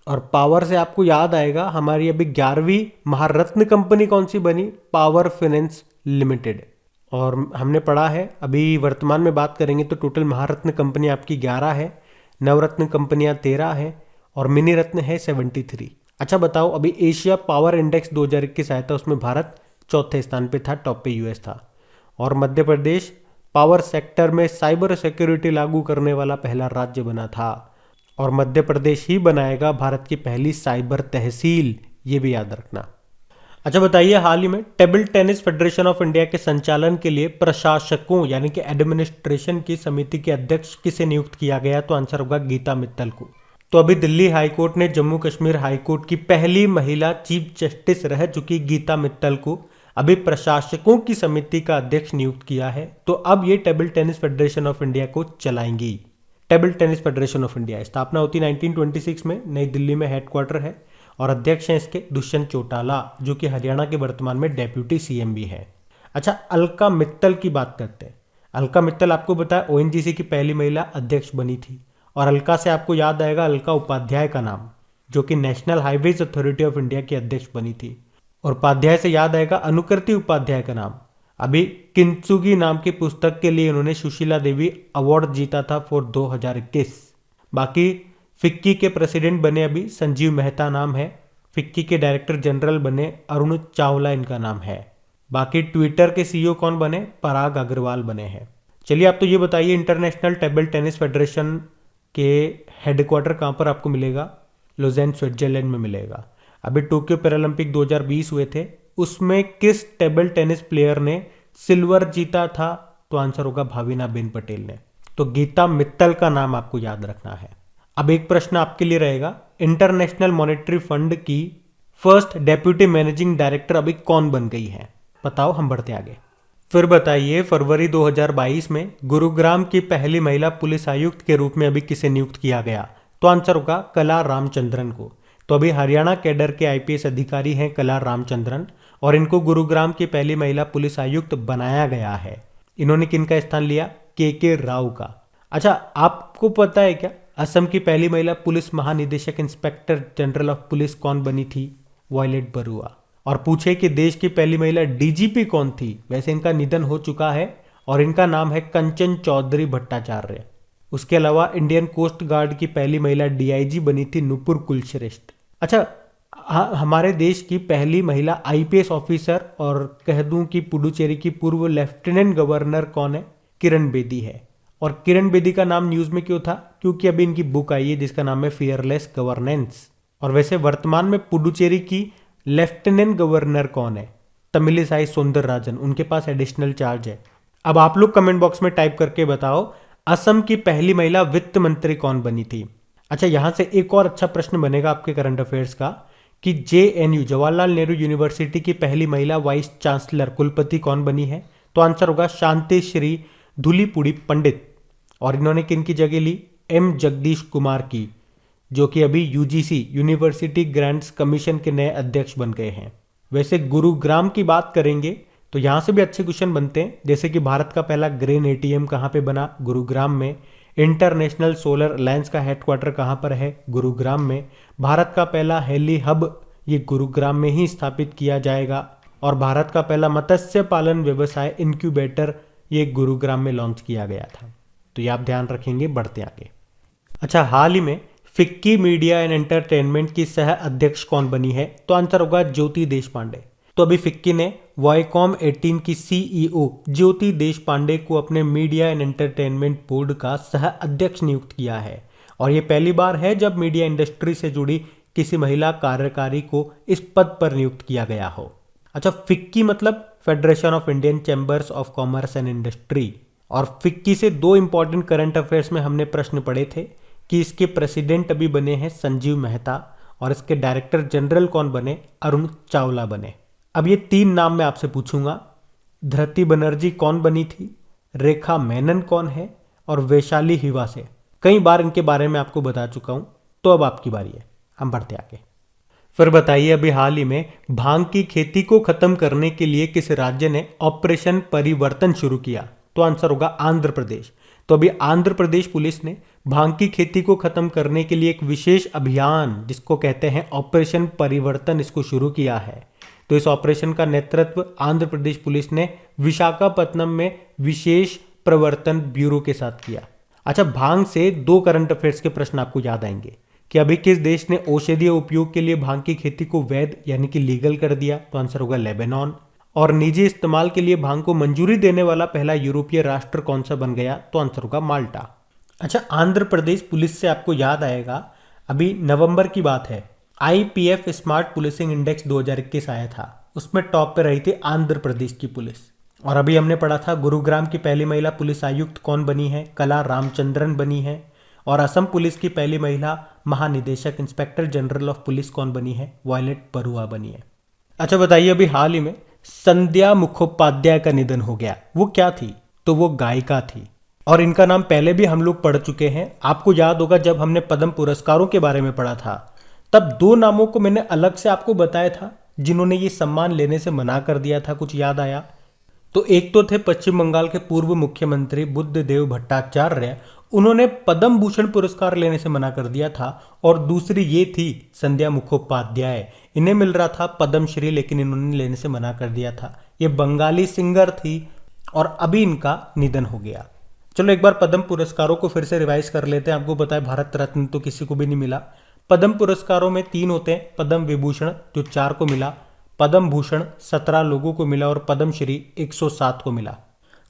और पावर से आपको याद आएगा, हमारी अभी 11वीं महारत्न कंपनी कौन सी बनी? Power finance limited. और हमने पढ़ा है, अभी वर्तमान में बात करेंगे तो टोटल महारत्न कंपनी आपकी 11 है, नवरत्न कंपनियां 13 है और मिनी रत्न है 73। अच्छा बताओ, अभी एशिया पावर इंडेक्स 2021 आया था, उसमें भारत चौथे स्थान पे था, टॉप पे यूएस था। और मध्य प्रदेश पावर सेक्टर में साइबर सिक्योरिटी लागू करने वाला पहला राज्य बना था। और मध्य प्रदेश ही बनाएगा भारत की पहली साइबर तहसील, ये भी याद रखना। अच्छा बताइए, हाल ही में table tennis federation of India के संचालन के लिए प्रशासकों यानी कि एडमिनिस्ट्रेशन की समिति के अध्यक्ष किसे नियुक्त किया गया? तो आंसर होगा गीता मित्तल को। तो अभी दिल्ली हाईकोर्ट ने जम्मू कश्मीर हाईकोर्ट की पहली महिला चीफ जस्टिस रह चुकी गीता मित्तल को अभी प्रशासकों की समिति का अध्यक्ष नियुक्त किया है। तो अब ये table tennis federation of India को चलाएंगी। Table tennis federation of India स्थापना होती 1926 में, नई दिल्ली में हेडक्वार्टर है और अध्यक्ष हैं इसके दुष्यंत चौटाला, जो कि हरियाणा के वर्तमान में डेप्यूटी सीएम भी है। अच्छा, अलका मित्तल की बात करते हैं। अलका मित्तल आपको बताया ओएनजीसी की पहली महिला अध्यक्ष बनी थी। और अलका से आपको याद आएगा अलका उपाध्याय का नाम, जो कि national highways authority of India की अध्यक्ष बनी थी। और उपाध्याय से याद आएगा अनुकृति उपाध्याय का नाम, अभी किंत्सुगी नाम की पुस्तक के लिए उन्होंने सुशीला देवी अवार्ड जीता था फॉर 2021। बाकी फिक्की के प्रेसिडेंट बने अभी संजीव मेहता नाम है, फिक्की के डायरेक्टर जनरल बने अरुण चावला इनका नाम है। बाकी ट्विटर के सीईओ कौन बने? पराग अग्रवाल बने हैं। चलिए आप तो ये बताइए, इंटरनेशनल टेबल टेनिस फेडरेशन के हेडक्वार्टर कहाँ पर आपको मिलेगा? लुज़ेन स्विट्जरलैंड में मिलेगा। अभी टोक्यो पैरालंपिक 2020 हुए थे, उसमें किस टेबल टेनिस प्लेयर ने सिल्वर जीता था? तो आंसर होगा भाविनाबेन पटेल ने। तो गीता मित्तल का नाम आपको याद रखना है। अब एक प्रश्न आपके लिए रहेगा, इंटरनेशनल मॉनेटरी फंड की फर्स्ट डेप्यूटी मैनेजिंग डायरेक्टर अभी कौन बन गई है? बताओ, हम बढ़ते आगे। फिर बताइए, फरवरी 2022 में गुरुग्राम की पहली महिला पुलिस आयुक्त के रूप में अभी किसे नियुक्त किया गया? तो आंसर होगा कला रामचंद्रन को। तो अभी हरियाणा कैडर के आईपीएस अधिकारी हैं कला रामचंद्रन, और इनको गुरुग्राम की पहली महिला पुलिस आयुक्त बनाया गया है। इन्होंने किनका स्थान लिया? के राव का। अच्छा, आपको पता है क्या असम की पहली महिला पुलिस महानिदेशक इंस्पेक्टर जनरल ऑफ पुलिस कौन बनी थी? वायलेट बरुआ। और पूछे कि देश की पहली महिला डीजीपी कौन थी? वैसे इनका निधन हो चुका है और इनका नाम है कंचन चौधरी भट्टाचार्य। उसके अलावा इंडियन कोस्ट गार्ड की पहली महिला डीआईजी बनी थी नुपुर कुलश्रेष्ठ। अच्छा, हमारे देश की पहली महिला आईपीएस ऑफिसर और कह दूं कि पुडुचेरी की पूर्व लेफ्टिनेंट गवर्नर कौन है? किरण बेदी है। और किरण बेदी का नाम न्यूज में क्यों था? क्योंकि अभी इनकी बुक आई है जिसका नाम है फियरलेस गवर्नेंस। और वैसे वर्तमान में पुडुचेरी की लेफ्टिनेंट गवर्नर कौन है? तमिलिसाई सौंदरराजन, उनके पास एडिशनल चार्ज है। अब आप लोग कमेंट बॉक्स में टाइप करके बताओ, असम की पहली महिला वित्त मंत्री कौन बनी थी? अच्छा, यहां से एक और अच्छा प्रश्न बनेगा आपके करंट अफेयर्स का कि जेएनयू जवाहरलाल नेहरू यूनिवर्सिटी की पहली महिला वाइस चांसलर कुलपति कौन बनी है? तो आंसर होगा शांति श्री धुलीपुड़ी पंडित। और इन्होंने किन की जगह ली? एम जगदीश कुमार की, जो कि अभी यूजीसी यूनिवर्सिटी ग्रांट्स कमीशन के नए अध्यक्ष बन गए हैं। वैसे गुरुग्राम की बात करेंगे तो यहाँ से भी अच्छे क्वेश्चन बनते हैं, जैसे कि भारत का पहला ग्रेन एटीएम कहाँ पे बना? गुरुग्राम में। इंटरनेशनल सोलर अलायंस का हेडक्वार्टर कहाँ पर है? गुरुग्राम में। भारत का पहला हेली हब ये गुरुग्राम में ही स्थापित किया जाएगा। और भारत का पहला मत्स्य पालन व्यवसाय इंक्यूबेटर ये गुरुग्राम में लॉन्च किया गया था। तो ये आप ध्यान रखेंगे बढ़ते आगे। अच्छा, हाल ही में फिक्की मीडिया एंड एंटरटेनमेंट की सह अध्यक्ष कौन बनी है? तो आंसर होगा ज्योति देशपांडे। तो अभी फिक्की ने वाईकॉम 18 की सीईओ ज्योति देशपांडे को अपने मीडिया एंड एंटरटेनमेंट बोर्ड का सह अध्यक्ष नियुक्त किया है। और ये पहली बार है जब मीडिया इंडस्ट्री से जुड़ी किसी महिला कार्यकारी को इस पद पर नियुक्त किया गया हो। अच्छा, फिक्की मतलब federation of Indian chambers of commerce and industry. और फिक्की से दो इंपॉर्टेंट करंट अफेयर्स में हमने प्रश्न पढ़े थे कि इसके प्रेसिडेंट अभी बने हैं संजीव मेहता और इसके डायरेक्टर जनरल कौन बने? अरुण चावला बने। अब ये तीन नाम मैं आपसे पूछूंगा। धृति बनर्जी कौन बनी थी, रेखा मेनन कौन है और वैशाली हिवा से। कई बार इनके बारे में आपको बता चुका हूं। तो अब आपकी बारी है, हम बढ़ते आगे। फिर बताइए, अभी हाल ही में भांग की खेती को खत्म करने के लिए किस राज्य ने ऑपरेशन परिवर्तन शुरू किया? तो आंसर होगा आंध्र प्रदेश। तो अभी आंध्र प्रदेश पुलिस ने भांग की खेती को खत्म करने के लिए एक विशेष अभियान जिसको कहते हैं ऑपरेशन परिवर्तन, इसको शुरू किया है। तो इस ऑपरेशन का नेतृत्व आंध्र प्रदेश पुलिस ने विशाखापत्तनम में विशेष प्रवर्तन ब्यूरो के साथ किया। अच्छा, भांग से दो करंट अफेयर्स के प्रश्न आपको याद आएंगे कि अभी किस देश ने औषधीय उपयोग के लिए भांग की खेती को वैध यानी कि लीगल कर दिया? तो आंसर होगा लेबनान। और निजी इस्तेमाल के लिए भांग को मंजूरी देने वाला पहला यूरोपीय राष्ट्र कौन सा बन गया? तो आंसर होगा माल्टा। अच्छा, आंध्र प्रदेश पुलिस से आपको याद आएगा, अभी नवंबर की बात है, IPF स्मार्ट पुलिसिंग इंडेक्स 2021 आया था। उसमें टॉप पे रही थी आंध्र प्रदेश की पुलिस। और अभी हमने पढ़ा था गुरुग्राम की पहली महिला पुलिस आयुक्त कौन बनी है? कला रामचंद्रन बनी है। और असम पुलिस की पहली महिला महानिदेशक इंस्पेक्टर जनरल ऑफ पुलिस कौन बनी है? वायलेट बरुआ बनी है। अच्छा बताइए, अभी हाल ही में संध्या मुखोपाध्याय का निधन हो गया। वो क्या थी? तो वो गायिका थी। और इनका नाम पहले भी हम लोग पढ़ चुके हैं। आपको याद होगा जब हमने पद्म पुरस्कारों के बारे में पढ़ा था, तब दो नामों को मैंने अलग से आपको बताया था जिन्होंने ये सम्मान लेने से मना कर दिया था। कुछ याद आया? तो एक तो थे पश्चिम बंगाल के पूर्व मुख्यमंत्री बुद्धदेव भट्टाचार्य, उन्होंने पद्म भूषण पुरस्कार लेने से मना कर दिया था। और दूसरी ये थी संध्या मुखोपाध्याय, इन्हें मिल रहा था पद्मश्री लेकिन इन्होंने लेने से मना कर दिया था। ये बंगाली सिंगर थी और अभी इनका निधन हो गया। चलो एक बार पद्म पुरस्कारों को फिर से रिवाइज कर लेते हैं। आपको पता है भारत रत्न तो किसी को भी नहीं मिला। पद्म पुरस्कारों में 3 होते हैं, पद्म विभूषण जो 4 को मिला, पद्म भूषण 17 लोगों को मिला और पद्मश्री 107 को मिला।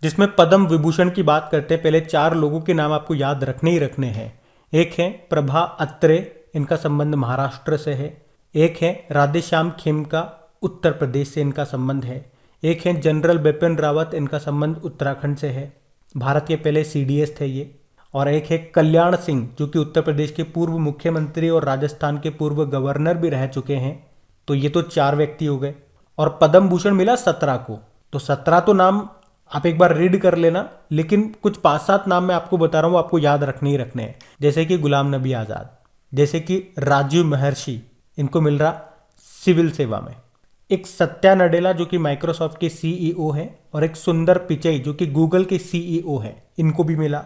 जिसमें पद्म विभूषण की बात करते हैं, पहले 4 लोगों के नाम आपको याद रखने ही रखने हैं। एक है प्रभा अत्रे, इनका संबंध महाराष्ट्र से है। एक है राधेश्याम खेमका, उत्तर प्रदेश से इनका संबंध है। एक है जनरल बिपिन रावत, इनका संबंध उत्तराखंड से है, भारत के पहले CDS थे ये। और एक है कल्याण सिंह जो कि उत्तर प्रदेश के पूर्व मुख्यमंत्री और राजस्थान के पूर्व गवर्नर भी रह चुके हैं। तो ये तो 4 व्यक्ति हो गए। और पद्म भूषण मिला 17 को। तो 17 तो नाम आप एक बार रीड कर लेना, लेकिन कुछ 5-7 नाम मैं आपको बता रहा हूँ, आपको याद रखने ही रखने हैं। जैसे कि गुलाम नबी आज़ाद, जैसे कि राजीव महर्षि, इनको मिल रहा सिविल सेवा में। एक सत्या नडेला जो कि माइक्रोसॉफ्ट के CEO हैं, और एक सुंदर पिचई जो कि गूगल के CEO हैं, इनको भी मिला।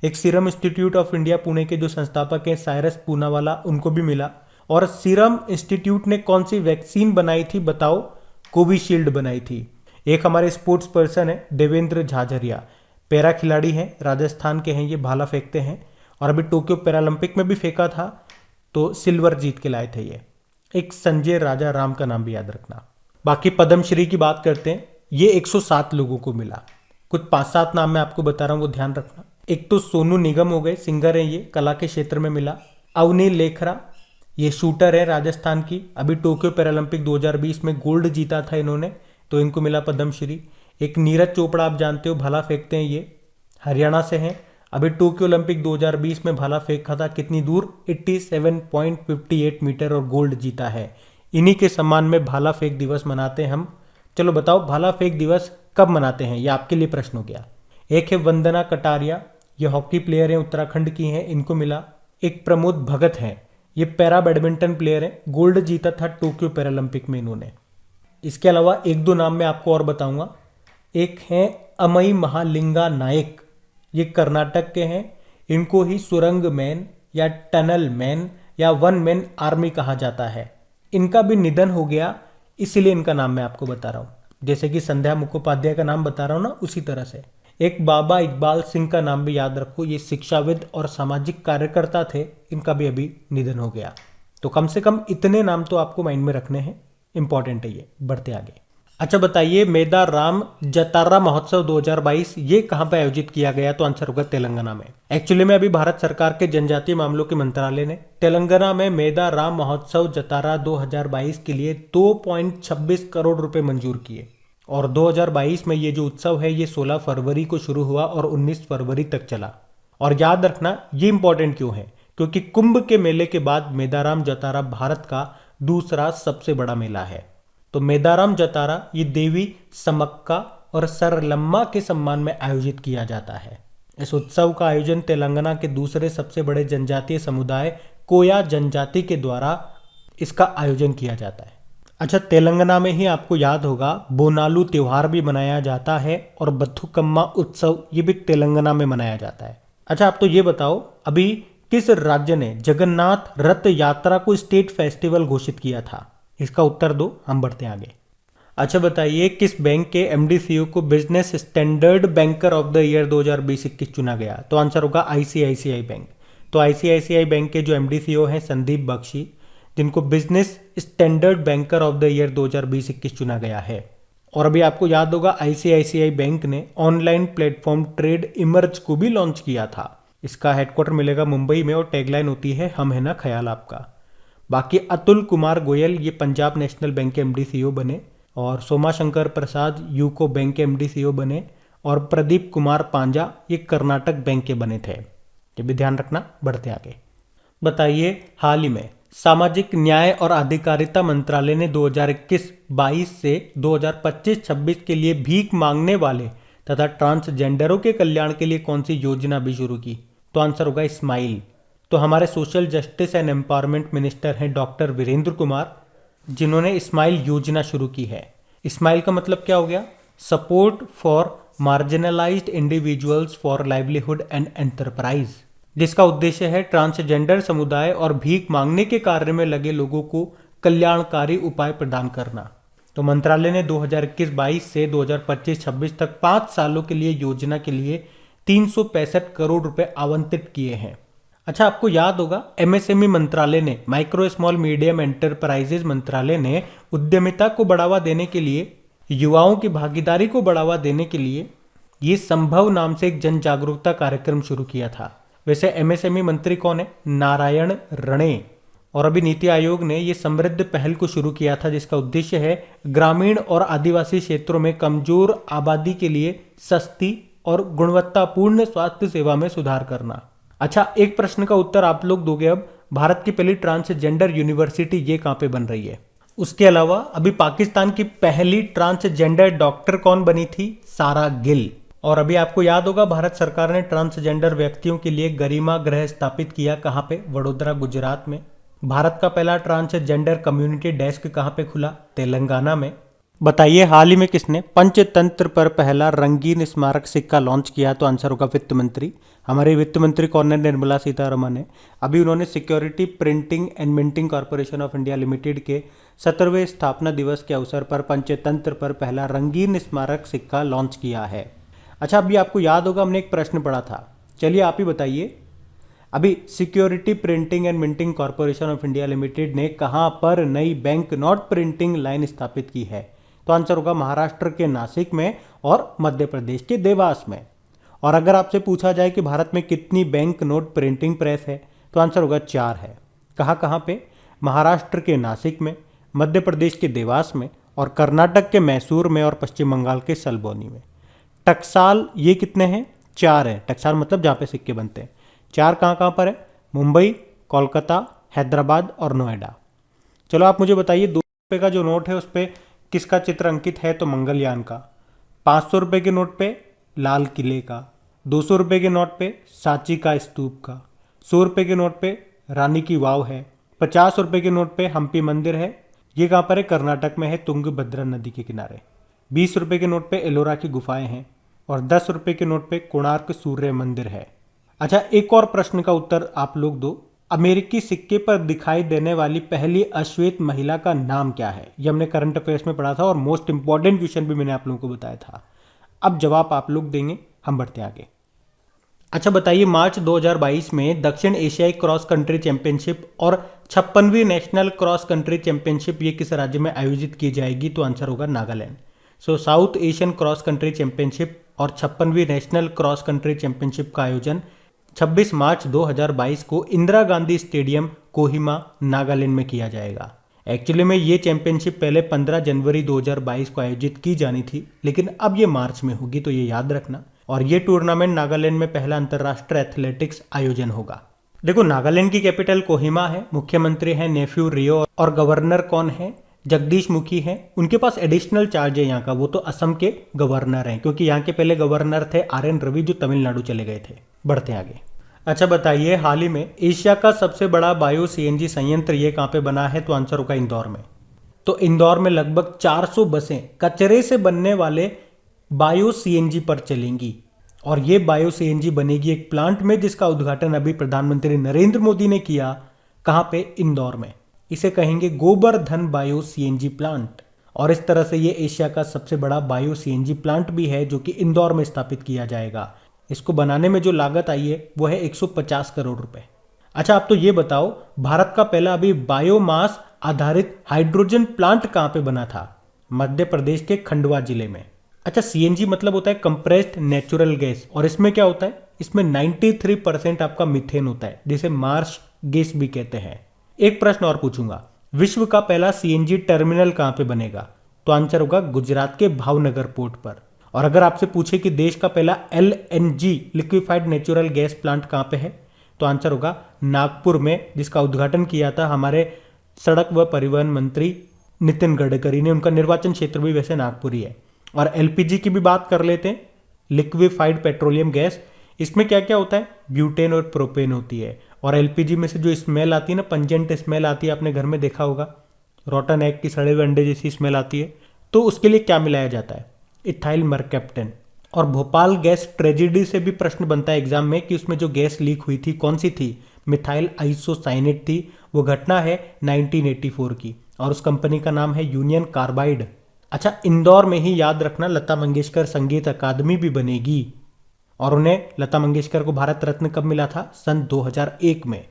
एक serum institute of India Pune के जो संस्थापक हैं साइरस पूनावाला, उनको भी मिला। और सीरम इंस्टीट्यूट ने कौन सी वैक्सीन बनाई थी बताओ? कोविशील्ड बनाई थी। एक हमारे स्पोर्ट्स पर्सन है देवेंद्र झाझरिया, पैरा खिलाड़ी हैं, राजस्थान के हैं, ये भाला फेंकते हैं और अभी टोक्यो पैरालंपिक में भी फेंका था तो सिल्वर जीत के लाए थे ये। एक संजय राजा राम का नाम भी याद रखना। बाकी पद्मश्री की बात करते हैं, ये 107 लोगों को मिला। कुछ 5-7 नाम मैं आपको बता रहा हूँ, वो ध्यान रखना। एक तो सोनू निगम हो गए, सिंगर हैं ये, कला के क्षेत्र में मिला। अवनी लेखरा, ये शूटर है राजस्थान की, अभी टोक्यो पैरालंपिक 2020 में गोल्ड जीता था इन्होंने, तो इनको मिला पद्मश्री। एक नीरज चोपड़ा, आप जानते हो भाला फेंकते हैं, ये हरियाणा से हैं, अभी टोक्यो ओलंपिक 2020 में भाला फेंका था, कितनी दूर? 87.58 मीटर और गोल्ड जीता है। इन्हीं के सम्मान में भाला फेंक दिवस मनाते हैं हम। चलो बताओ भाला फेंक दिवस कब मनाते हैं, ये आपके लिए प्रश्न हो गया। एक है वंदना कटारिया, ये हॉकी प्लेयर हैं, उत्तराखंड की हैं, इनको मिला। एक प्रमोद भगत हैं, ये पैरा बैडमिंटन प्लेयर हैं, गोल्ड जीता था टोक्यो पैरालंपिक में इन्होंने। इसके अलावा 1-2 नाम मैं आपको और बताऊंगा। एक हैं अमई महालिंगा नायक, ये कर्नाटक के हैं, इनको ही सुरंग मैन या टनल मैन या वन मैन आर्मी कहा जाता है। इनका भी निधन हो गया, इसलिए इनका नाम मैं आपको बता रहा हूँ। जैसे कि संध्या मुखोपाध्याय का नाम बता रहा हूँ ना, उसी तरह से एक बाबा इकबाल सिंह का नाम भी याद रखो। ये शिक्षाविद और सामाजिक कार्यकर्ता थे, इनका भी अभी निधन हो गया। तो कम से कम इतने नाम तो आपको माइंड में रखने हैं, इंपॉर्टेंट है ये। बढ़ते आगे। अच्छा बताइए, मेदा राम जतारा महोत्सव 2022 ये कहाँ पे आयोजित किया गया? तो आंसर होगा तेलंगाना में। एक्चुअली में अभी भारत सरकार के जनजातीय मामलों के मंत्रालय ने तेलंगाना में मेदा राम महोत्सव जतारा 2022 के लिए 2.26 करोड़ रुपए मंजूर किए। और 2022 में ये जो उत्सव है ये 16 फरवरी को शुरू हुआ और 19 फरवरी तक चला। और याद रखना ये इंपॉर्टेंट क्यों है, क्योंकि कुंभ के मेले के बाद मेदाराम जतारा भारत का दूसरा सबसे बड़ा मेला है। तो मेदाराम जतारा ये देवी समक्का और सरलम्मा के सम्मान में आयोजित किया जाता है। इस उत्सव का आयोजन तेलंगाना के दूसरे सबसे बड़े जनजातीय समुदाय कोया जनजाति के द्वारा इसका आयोजन किया जाता है। अच्छा, तेलंगाना में ही आपको याद होगा बोनालू त्योहार भी मनाया जाता है और बथुकम्मा उत्सव ये भी तेलंगाना में मनाया जाता है। अच्छा, आप तो ये बताओ, अभी किस राज्य ने जगन्नाथ रथ यात्रा को स्टेट फेस्टिवल घोषित किया था? इसका उत्तर दो, हम बढ़ते हैं आगे। अच्छा बताइए, किस बैंक के एमडी सीईओ को business standard banker of the year 2020-21 चुना गया? तो आंसर होगा आईसीआईसीआई बैंक। तो आईसीआईसीआई बैंक के जो एमडी सीईओ हैं संदीप बख्शी, जिनको business standard banker of the year 2020-21 चुना गया है। और अभी आपको याद होगा आईसीआईसीआई बैंक ने ऑनलाइन प्लेटफॉर्म ट्रेड इमर्ज को भी लॉन्च किया था। इसका हेडक्वार्टर मिलेगा मुंबई में और टैगलाइन होती है हम है ना ख्याल आपका। बाकी अतुल कुमार गोयल ये पंजाब नेशनल बैंक के एमडी सीईओ बने और सोमा शंकर प्रसाद यूको बैंक के एमडी सीईओ बने और प्रदीप कुमार पांजा ये कर्नाटक बैंक के बने थे। ये भी ध्यान रखना। बढ़ते आगे। बताइए, हाल ही में सामाजिक न्याय और अधिकारिता मंत्रालय ने 2021-22 से 2025-26 के लिए भीख मांगने वाले तथा ट्रांसजेंडरों के कल्याण के लिए कौन सी योजना भी शुरू की? तो आंसर होगा स्माइल। तो हमारे social justice and empowerment minister हैं डॉक्टर वीरेंद्र कुमार, जिन्होंने स्माइल योजना शुरू की है। स्माइल का मतलब क्या हो गया? Support for marginalised individuals for livelihood and enterprise, जिसका उद्देश्य है ट्रांसजेंडर समुदाय और भीख मांगने के कार्य में लगे लोगों को कल्याणकारी उपाय प्रदान करना। तो मंत्रालय ने 2021-22 से 2025-26 तक 5 सालों के लिए योजना के लिए 365 करोड़ रुपए आवंटित किए हैं। अच्छा, आपको याद होगा एमएसएमई मंत्रालय ने, माइक्रो स्मॉल मीडियम एंटरप्राइजेज मंत्रालय ने उद्यमिता को बढ़ावा देने के लिए, युवाओं की भागीदारी को बढ़ावा देने के लिए ये संभव नाम से एक जन जागरूकता कार्यक्रम शुरू किया था। वैसे एमएसएमई मंत्री कौन है? नारायण रणे। और अभी नीति आयोग ने ये समृद्ध पहल को शुरू किया था, जिसका उद्देश्य है ग्रामीण और आदिवासी क्षेत्रों में कमजोर आबादी के लिए सस्ती और गुणवत्तापूर्ण स्वास्थ्य सेवा में सुधार करना। अच्छा, एक प्रश्न का उत्तर आप लोग दोगे अब, भारत की पहली ट्रांसजेंडर यूनिवर्सिटी ये कहाँ पे बन रही है? उसके अलावा अभी पाकिस्तान की पहली ट्रांसजेंडर डॉक्टर कौन बनी थी? सारा गिल। और अभी आपको याद होगा भारत सरकार ने ट्रांसजेंडर व्यक्तियों के लिए गरिमा गृह स्थापित किया, कहाँ पे? वडोदरा, गुजरात में। भारत का पहला ट्रांसजेंडर कम्युनिटी डेस्क कहाँ पे खुला? तेलंगाना में। बताइए, हाल ही में किसने पंचतंत्र पर पहला रंगीन स्मारक सिक्का लॉन्च किया? तो आंसर होगा वित्त मंत्री। हमारे वित्त मंत्री कौन है? निर्मला सीतारमन है। अभी उन्होंने security printing and minting corporation of India limited के 17वें स्थापना दिवस के अवसर पर पंचतंत्र पर पहला रंगीन स्मारक सिक्का लॉन्च किया है। अच्छा, अभी आपको याद होगा हमने एक प्रश्न पढ़ा था, चलिए आप ही बताइए। अभी security printing and minting corporation of India limited ने कहां पर नई बैंक नोट प्रिंटिंग लाइन स्थापित की है? तो आंसर होगा महाराष्ट्र के नासिक में और मध्य प्रदेश के देवास में। और अगर आपसे पूछा जाए कि भारत में कितनी बैंक नोट प्रिंटिंग प्रेस है, तो आंसर होगा 4 है। कहाँ कहाँ पे? महाराष्ट्र के नासिक में, मध्य प्रदेश के देवास में और कर्नाटक के मैसूर में और पश्चिम बंगाल के सलबोनी में। टकसाल ये कितने हैं? 4 हैं। टकसाल मतलब जहाँ पे सिक्के बनते हैं। 4 कहाँ पर है? मुंबई, कोलकाता, हैदराबाद और नोएडा। चलो आप मुझे बताइए, 2 रुपये का जो नोट है उस पर किसका चित्र अंकित है? तो मंगलयान का। 500 रुपये के नोट पे लाल किले का, 200 रुपये के नोट पे सांची का स्तूप का, 100 रुपये के नोट पे रानी की वाव है, 50 रुपये के नोट पे हम्पी मंदिर है। ये कहाँ पर है? कर्नाटक में है, तुंगभद्रा नदी के किनारे। 20 रुपये के नोट पे एलोरा की गुफाएं हैं और 10 रुपये के नोट पे कोणार्क सूर्य मंदिर है। अच्छा, एक और प्रश्न का उत्तर आप लोग दो। अमेरिकी सिक्के पर दिखाई देने वाली पहली अश्वेत महिला का नाम क्या है? ये हमने करंट अफेयर्स में पढ़ा था और मोस्ट इंपॉर्टेंट क्वेश्चन भी मैंने आप लोगों को बताया था। अब जवाब आप लोग देंगे, हम बढ़ते आगे। अच्छा बताइए, मार्च 2022 में दक्षिण एशियाई क्रॉस कंट्री चैंपियनशिप और 56वीं नेशनल क्रॉस कंट्री चैंपियनशिप ये किस राज्य में आयोजित की जाएगी? तो आंसर होगा Nagaland. So South Asian cross country championship और 56वीं नेशनल क्रॉस कंट्री चैंपियनशिप का आयोजन 26 मार्च 2022 को इंदिरा गांधी स्टेडियम, कोहिमा, नागालैंड में किया जाएगा। एक्चुअली में ये चैंपियनशिप पहले 15 जनवरी 2022 को आयोजित की जानी थी, लेकिन अब ये मार्च में होगी, तो ये याद रखना। और ये टूर्नामेंट नागालैंड में पहला अंतर्राष्ट्रीय एथलेटिक्स आयोजन होगा। देखो, नागालैंड की कैपिटल कोहिमा है, मुख्यमंत्री है नेफ्यू रियो और गवर्नर कौन है? जगदीश मुखी हैं। उनके पास एडिशनल चार्ज है यहाँ का, वो तो असम के गवर्नर हैं, क्योंकि यहाँ के पहले गवर्नर थे RN रवि, जो तमिलनाडु चले गए थे। बढ़ते आगे। अच्छा बताइए, हाल ही में एशिया का सबसे बड़ा बायो CNG संयंत्र ये कहाँ पे बना है? तो आंसर होगा इंदौर में। तो इंदौर में लगभग 400 बसें कचरे से बनने वाले बायो CNG पर चलेंगी, और ये बायो CNG बनेगी एक प्लांट में, जिसका उद्घाटन अभी प्रधानमंत्री नरेंद्र मोदी ने किया। कहाँ पे? इंदौर में। इसे कहेंगे गोबर्धन बायो CNG प्लांट, और इस तरह से ये एशिया का सबसे बड़ा बायो CNG प्लांट भी है, जो कि इंदौर में स्थापित किया जाएगा। इसको बनाने में जो लागत आई है वो है 150 करोड़ रुपए। अच्छा, आप तो ये बताओ, भारत का पहला अभी बायोमास आधारित हाइड्रोजन प्लांट कहाँ पे बना था? मध्य प्रदेश के खंडवा जिले में। अच्छा, CNG मतलब होता है कंप्रेस्ड नेचुरल गैस, और इसमें क्या होता है? इसमें 93% आपका मीथेन होता है, जिसे मार्श गैस भी कहते हैं। एक प्रश्न और पूछूंगा, विश्व का पहला CNG टर्मिनल कहाँ पे बनेगा? तो आंसर होगा गुजरात के भावनगर पोर्ट पर। और अगर आपसे पूछे कि देश का पहला LNG liquefied natural gas plant कहाँ पे है? तो आंसर होगा नागपुर में, जिसका उद्घाटन किया था हमारे सड़क व परिवहन मंत्री नितिन गडकरी ने। उनका निर्वाचन क्षेत्र भी वैसे नागपुर ही है। और LPG की भी बात कर लेते हैं, लिक्विफाइड पेट्रोलियम गैस। इसमें क्या क्या होता है? ब्यूटेन और प्रोपेन होती है। और LPG में से जो स्मेल आती है ना, पंजेंट स्मेल आती है, आपने घर में देखा होगा, रोटन एग की सड़े हुए अंडे जैसी स्मेल आती है, तो उसके लिए क्या मिलाया जाता है? Ethyl mercaptan. और भोपाल गैस ट्रेजेडी से भी प्रश्न बनता है एग्जाम में कि उसमें जो गैस लीक हुई थी कौन सी थी? मिथाइल आइसोसाइनेट थी। वो घटना है 1984 की, और उस कंपनी का नाम है यूनियन कार्बाइड। अच्छा, इंदौर में ही याद रखना, लता मंगेशकर संगीत अकादमी भी बनेगी, और उन्हें, लता मंगेशकर को भारत रत्न कब मिला था? सन 2001 में।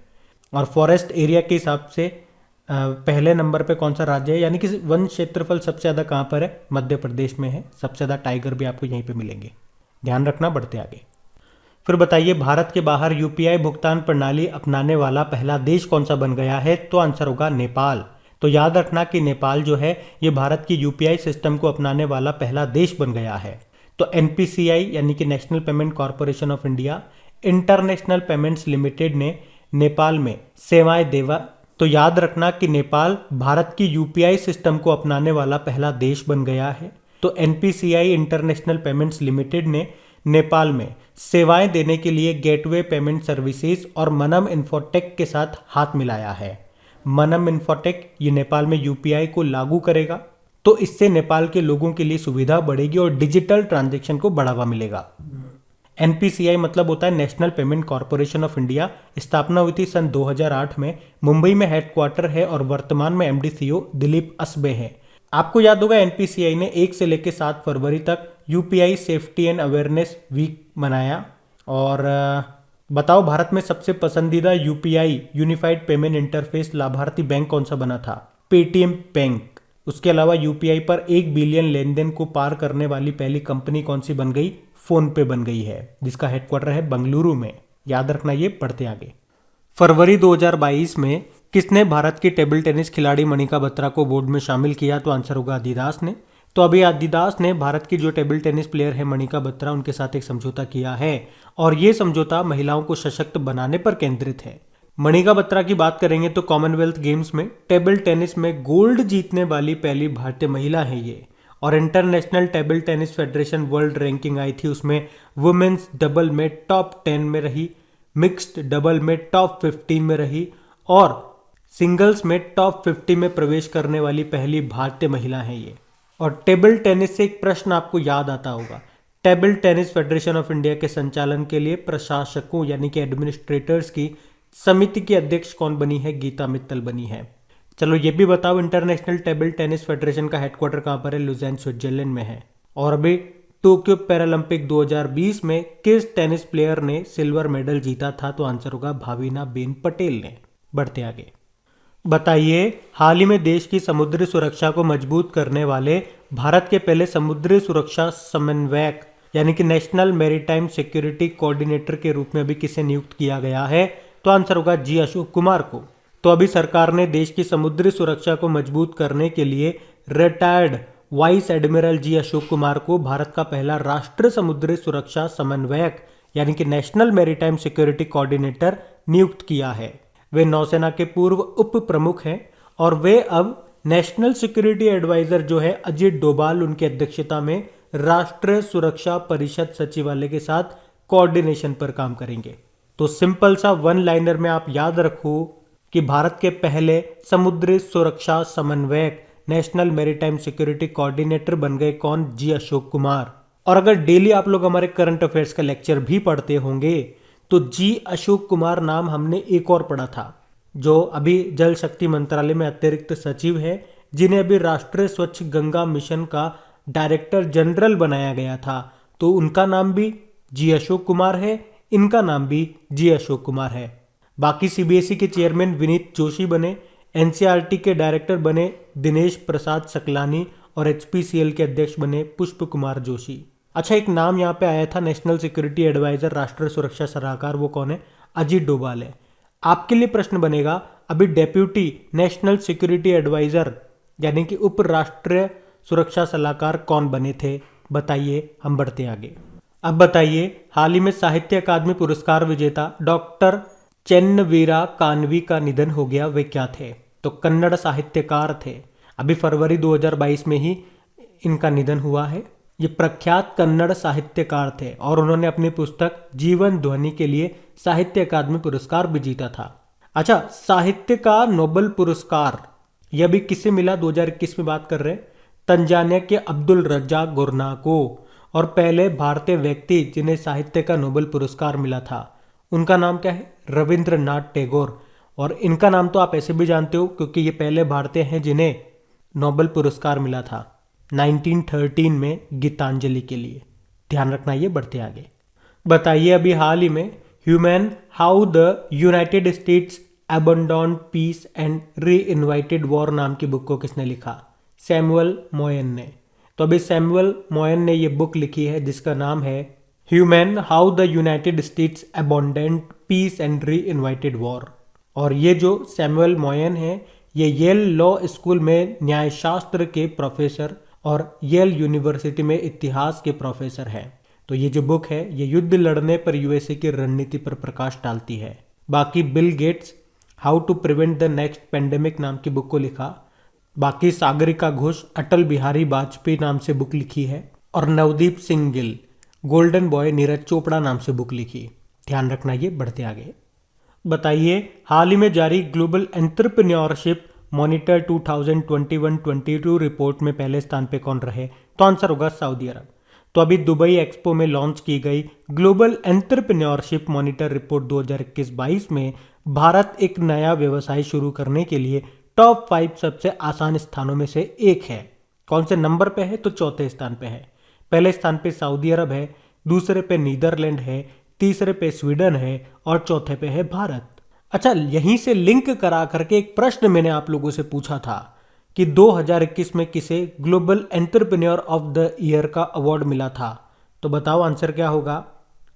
और फॉरेस्ट एरिया के हिसाब से पहले नंबर पे कौन सा राज्य है, यानी कि वन क्षेत्रफल सबसे ज़्यादा कहाँ पर है? मध्य प्रदेश में है। सबसे ज़्यादा टाइगर भी आपको यहीं पे मिलेंगे, ध्यान रखना। बढ़ते आगे। फिर बताइए, भारत के बाहर UPI भुगतान प्रणाली अपनाने वाला पहला देश कौन सा बन गया है? तो आंसर होगा नेपाल। तो याद रखना कि नेपाल जो है ये भारत की UPI सिस्टम को अपनाने वाला पहला देश बन गया है। तो NPCI यानी कि national payment corporation of India, international payments limited ने नेपाल में सेवाएं देवा। तो याद रखना कि नेपाल भारत की UPI सिस्टम को अपनाने वाला पहला देश बन गया है। तो NPCI इंटरनेशनल पेमेंट्स लिमिटेड ने नेपाल में सेवाएं देने के लिए गेटवे पेमेंट सर्विसेज और मनम इन्फोटेक के साथ हाथ मिलाया है। मनम इन्फोटेक ये नेपाल में UPI को लागू करेगा, तो इससे नेपाल के लोगों के लिए सुविधा बढ़ेगी और डिजिटल ट्रांजैक्शन को बढ़ावा मिलेगा। NPCI मतलब होता है national payment corporation of India. स्थापना हुई थी सन 2008 में, मुंबई में हेडक्वार्टर है, और वर्तमान में MD CEO दिलीप असबे हैं। आपको याद होगा NPCI ने 1 से लेकर 7 फरवरी तक UPI safety and awareness week मनाया। और बताओ, भारत में सबसे पसंदीदा UPI यूनिफाइड पेमेंट इंटरफेस लाभार्थी बैंक कौन सा बना था? Paytm bank. उसके अलावा UPI पर 1 बिलियन लेन देन को पार करने वाली पहली कंपनी कौन सी बन गई? फोन पे बन गई है, जिसका हेडक्वार्टर है बंगलुरु में। याद रखना ये। पढ़ते आगे। फरवरी 2022 में किसने भारत की टेबल टेनिस खिलाड़ी मनिका बत्रा को बोर्ड में शामिल किया? तो आंसर होगा adidas ने। तो अभी adidas ने भारत की जो टेबल टेनिस प्लेयर है मनिका बत्रा, उनके साथ एक समझौता किया है, और ये समझौता महिलाओं को सशक्त बनाने पर केंद्रित है। मनिका बत्रा की बात करेंगे तो कॉमनवेल्थ गेम्स में टेबल टेनिस में गोल्ड जीतने वाली पहली भारतीय महिला है ये। और international table tennis federation world ranking आई थी, उसमें वुमेन्स डबल में टॉप 10 में रही, मिक्स्ड डबल में टॉप 15 में रही, और सिंगल्स में टॉप 50 में प्रवेश करने वाली पहली भारतीय महिला है ये। और टेबल टेनिस से एक प्रश्न आपको याद आता होगा, table tennis federation of India के संचालन के लिए प्रशासकों यानी कि एडमिनिस्ट्रेटर्स की समिति की अध्यक्ष कौन बनी है? गीता मित्तल बनी है। चलो ये भी बताओ, इंटरनेशनल टेबल टेनिस फेडरेशन का हेडक्वार्टर कहाँ पर है? लुज़ेन, स्विट्जरलैंड में है। और अभी टोक्यो पैरालंपिक 2020 में किस टेनिस प्लेयर ने सिल्वर मेडल जीता था? तो आंसर होगा भाविना बेन पटेल ने। बढ़ते आगे, बताइए हाल ही में देश की समुद्री सुरक्षा को मजबूत करने वाले भारत के पहले समुद्री सुरक्षा समन्वयक यानी कि नेशनल मैरीटाइम सिक्योरिटी कोऑर्डिनेटर के रूप में अभी किसे नियुक्त किया गया है? तो आंसर होगा जी अशोक कुमार को। तो अभी सरकार ने देश की समुद्री सुरक्षा को मजबूत करने के लिए retired vice admiral G Ashok Kumar को भारत का पहला राष्ट्रीय समुद्री सुरक्षा समन्वयक यानी कि नेशनल मैरीटाइम सिक्योरिटी कोऑर्डिनेटर नियुक्त किया है। वे नौसेना के पूर्व उप प्रमुख हैं और वे अब नेशनल सिक्योरिटी एडवाइजर जो है अजीत डोभाल उनकी अध्यक्षता में राष्ट्रीय सुरक्षा परिषद सचिवालय के साथ कोऑर्डिनेशन पर काम करेंगे। तो सिंपल सा वन लाइनर में आप याद रखो कि भारत के पहले समुद्री सुरक्षा समन्वयक नेशनल मैरीटाइम सिक्योरिटी कोऑर्डिनेटर बन गए कौन? जी अशोक कुमार। और अगर डेली आप लोग हमारे करंट अफेयर्स का लेक्चर भी पढ़ते होंगे तो जी अशोक कुमार नाम हमने एक और पढ़ा था, जो अभी जल शक्ति मंत्रालय में अतिरिक्त सचिव है, जिन्हें अभी राष्ट्रीय स्वच्छ गंगा मिशन का डायरेक्टर जनरल बनाया गया था। तो उनका नाम भी जी अशोक कुमार है, इनका नाम भी जी अशोक कुमार है। बाकी सीबीएसई के चेयरमैन विनीत जोशी बने, एनसीईआरटी के डायरेक्टर बने दिनेश प्रसाद सकलानी और एचपीसीएल के अध्यक्ष बने पुष्प कुमार जोशी। अच्छा, एक नाम यहाँ पे आया था नेशनल सिक्योरिटी एडवाइजर, राष्ट्रीय सुरक्षा सलाहकार, वो कौन है? अजीत डोभाल है। आपके लिए प्रश्न बनेगा, अभी डेप्यूटी नेशनल सिक्योरिटी एडवाइजर यानी कि उप राष्ट्रीय सुरक्षा सलाहकार कौन बने थे? बताइए। हम बढ़ते आगे। अब बताइए, हाल ही में साहित्य अकादमी पुरस्कार विजेता डॉक्टर चेन्नवीरा कानवी का निधन हो गया। वे क्या थे? तो कन्नड़ साहित्यकार थे। अभी फरवरी 2022 में ही इनका निधन हुआ है। ये प्रख्यात कन्नड़ साहित्यकार थे और उन्होंने अपनी पुस्तक जीवन ध्वनि के लिए साहित्य अकादमी पुरस्कार भी जीता था। अच्छा, साहित्य का नोबेल पुरस्कार यह भी किसे मिला? 2021 में बात कर रहे हैं, तंजानिया के अब्दुल रज्जाक गुरना को। और पहले भारतीय व्यक्ति जिन्हें साहित्य का नोबेल पुरस्कार मिला था उनका नाम क्या है? रविंद्रनाथ टैगोर। और इनका नाम तो आप ऐसे भी जानते हो क्योंकि ये पहले भारतीय हैं जिन्हें नोबेल पुरस्कार मिला था 1913 में गीतांजलि के लिए। ध्यान रखना। ये बढ़ते आगे। बताइए, अभी हाल ही में human how the United States abandoned peace and reinvited war नाम की बुक को किसने लिखा? सैमुअल मोयन ने। तो अभी सैमुअल मोयन ने ये बुक लिखी है जिसका नाम है human how the United States abandoned peace and reinvited war. और ये जो सैमुअल मोयन है ये येल लॉ स्कूल में न्यायशास्त्र के प्रोफेसर और येल यूनिवर्सिटी में इतिहास के प्रोफेसर हैं। तो ये जो बुक है ये युद्ध लड़ने पर यूएसए की रणनीति पर प्रकाश डालती है। बाकी Bill Gates how to prevent the next pandemic नाम की बुक को लिखा। बाकी सागरिका घोष अटल बिहारी वाजपेयी नाम से बुक लिखी है। और नवदीप सिंह गिल गोल्डन बॉय नीरज चोपड़ा नाम से बुक लिखी। ध्यान रखना। ये बढ़ते आगे। बताइए, हाल ही में जारी ग्लोबल एंटरप्रेन्योरशिप मॉनिटर 2021-22 रिपोर्ट में पहले स्थान पे कौन रहे? तो आंसर होगा सऊदी अरब। तो अभी दुबई एक्सपो में लॉन्च की गई ग्लोबल एंटरप्रेन्योरशिप मॉनिटर रिपोर्ट 2021-22 में भारत एक नया व्यवसाय शुरू करने के लिए टॉप 5 सबसे आसान स्थानों में से एक है। कौन से नंबर पे है? तो चौथे स्थान पे है। पहले स्थान पे सऊदी अरब है, दूसरे पे नीदरलैंड है, तीसरे पे स्वीडन है और चौथे पे है भारत। अच्छा, यहीं से लिंक करा करके एक प्रश्न मैंने आप लोगों से पूछा था कि 2021 में किसे global entrepreneur of the year का अवार्ड मिला था? तो बताओ आंसर क्या होगा?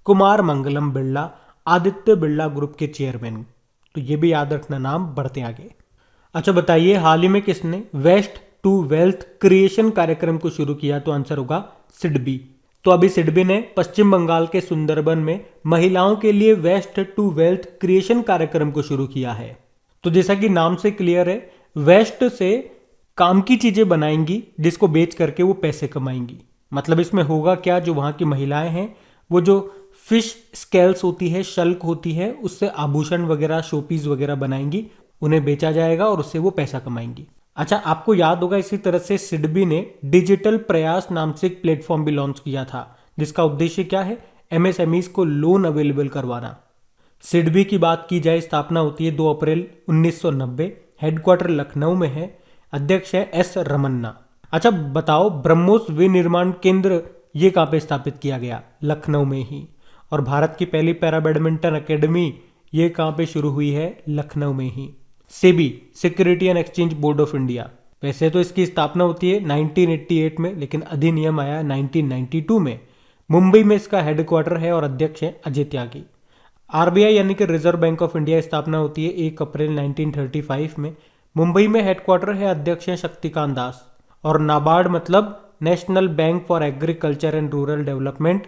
कुमार मंगलम बिरला, आदित्य बिरला ग्रुप के चेयरमैन। तो ये भी याद रखना नाम। बढ़ते आगे। अच्छा बताइए, हाल ही में किसने वेस्ट टू वेल्थ क्रिएशन कार्यक्रम को शुरू किया? तो आंसर होगा सिडबी। तो अभी सिडबी ने पश्चिम बंगाल के सुंदरबन में महिलाओं के लिए वेस्ट टू वेल्थ क्रिएशन कार्यक्रम को शुरू किया है। तो जैसा कि नाम से क्लियर है, वेस्ट से काम की चीजें बनाएंगी जिसको बेच करके वो पैसे कमाएंगी। मतलब इसमें होगा क्या, जो वहां की महिलाएं हैं वो जो फिश स्केल्स होती है, शल्क होती है, उससे आभूषण वगैरह शोपीस वगैरह बनाएंगी, उन्हें बेचा जाएगा और उससे वो पैसा कमाएंगी। अच्छा, आपको याद होगा इसी तरह से सिडबी ने डिजिटल प्रयास नाम से एक प्लेटफॉर्म भी लॉन्च किया था जिसका उद्देश्य क्या है, एमएसएमईज को लोन अवेलेबल करवाना। सिडबी की बात की जाए, स्थापना होती है 2 अप्रैल 1990, हेडक्वार्टर लखनऊ में है, अध्यक्ष है एस रमन्ना। अच्छा बताओ, ब्रह्मोस विनिर्माण केंद्र ये कहाँ पे स्थापित किया गया, लखनऊ में ही। और भारत की पहली पैरा बैडमिंटन अकेडमी ये कहाँ पे शुरू हुई है, लखनऊ में ही। SEBI, security and exchange board of India, वैसे तो इसकी स्थापना होती है 1988 में, लेकिन अधिनियम आया 1992 में। मुंबई में इसका हेडक्वार्टर है और अध्यक्ष है अजय त्यागी। आरबीआई यानी कि रिजर्व बैंक ऑफ इंडिया, स्थापना होती है 1 अप्रैल 1935 में, मुंबई में हेडक्वार्टर है, अध्यक्ष है शक्तिकांत दास। और नाबार्ड मतलब national bank for agriculture and rural development,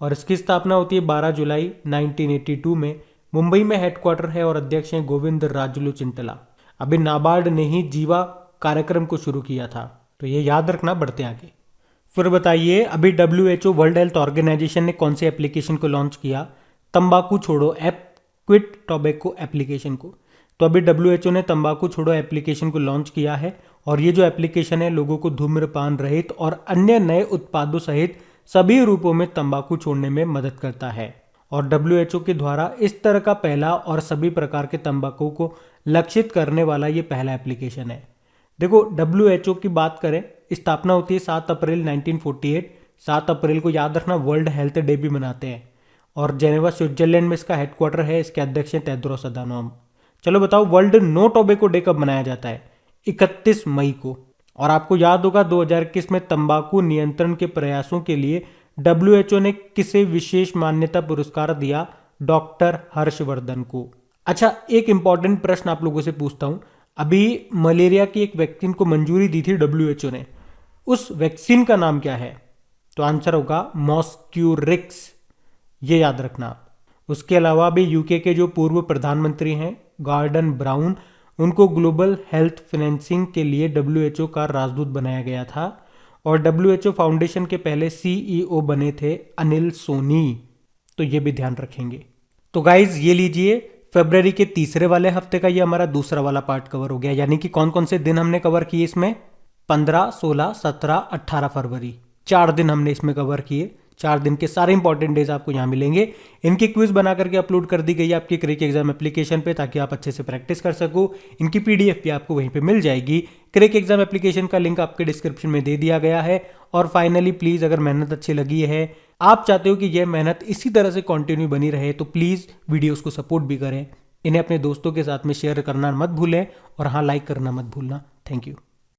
और इसकी स्थापना होती है 12 जुलाई 1982 में, मुंबई में हेडक्वार्टर है और अध्यक्ष हैं गोविंद राजुलू चिंटला। अभी नाबार्ड ने ही जीवा कार्यक्रम को शुरू किया था, तो ये याद रखना, बढ़ते आगे। फिर बताइए, अभी WHO वर्ल्ड हेल्थ ऑर्गेनाइजेशन ने कौन से एप्लीकेशन को लॉन्च किया, तंबाकू छोड़ो ऐप, क्विट टोबैको एप्लीकेशन को। तो अभी WHO ने तंबाकू छोड़ो एप्लीकेशन को लॉन्च किया है, और ये जो एप्लीकेशन है लोगों को धूम्रपान रहित और अन्य नए उत्पादों सहित सभी रूपों में तंबाकू छोड़ने में मदद करता है। और WHO के द्वारा इस तरह का पहला और सभी प्रकार के तंबाकू को लक्षित करने वाला ये पहला एप्लीकेशन है। देखो, WHO की बात करें, स्थापना होती है 7 अप्रैल 1948। 7 अप्रैल को याद रखना वर्ल्ड हेल्थ डे भी मनाते हैं, और जेनेवा स्विट्जरलैंड में इसका हेडक्वार्टर है, इसके अध्यक्ष हैं टेड्रोस अधानोम। चलो बताओ, वर्ल्ड नो टोबैको डे कब मनाया जाता है, 31 मई को। और आपको याद होगा 2021 में तंबाकू नियंत्रण के प्रयासों के लिए WHO ने किसे विशेष मान्यता पुरस्कार दिया, डॉक्टर हर्षवर्धन को। अच्छा, एक इंपॉर्टेंट प्रश्न आप लोगों से पूछता हूं, अभी मलेरिया की एक वैक्सीन को मंजूरी दी थी WHO ने, उस वैक्सीन का नाम क्या है, तो आंसर होगा मॉस्क्यूरिक्स, ये याद रखना। उसके अलावा भी यूके के जो पूर्व प्रधानमंत्री हैं गॉर्डन ब्राउन, उनको ग्लोबल हेल्थ फाइनेंसिंग के लिए WHO का राजदूत बनाया गया था। और WHO फाउंडेशन के पहले CEO बने थे अनिल सोनी, तो ये भी ध्यान रखेंगे। तो गाइज ये लीजिए, फरवरी के तीसरे वाले हफ्ते का ये हमारा दूसरा वाला पार्ट कवर हो गया, यानी कि कौन कौन से दिन हमने कवर किए इसमें, 15, 16, 17, 18 फरवरी, 4 दिन हमने इसमें कवर किए। 4 दिन के सारे इंपॉर्टेंट डेज आपको यहाँ मिलेंगे। इनकी क्विज बना करके अपलोड कर दी गई है आपकी क्रेक एग्जाम एप्लीकेशन पे, ताकि आप अच्छे से प्रैक्टिस कर सको। इनकी PDF भी आपको वहीं पे मिल जाएगी। क्रेक एग्जाम एप्लीकेशन का लिंक आपके डिस्क्रिप्शन में दे दिया गया है। और फाइनली प्लीज़, अगर मेहनत अच्छी लगी है, आप चाहते हो कि यह मेहनत इसी तरह से कंटिन्यू बनी रहे, तो प्लीज़ वीडियोज़ को सपोर्ट भी करें। इन्हें अपने दोस्तों के साथ में शेयर करना मत भूलें, और हाँ, लाइक करना मत भूलना। Thank you.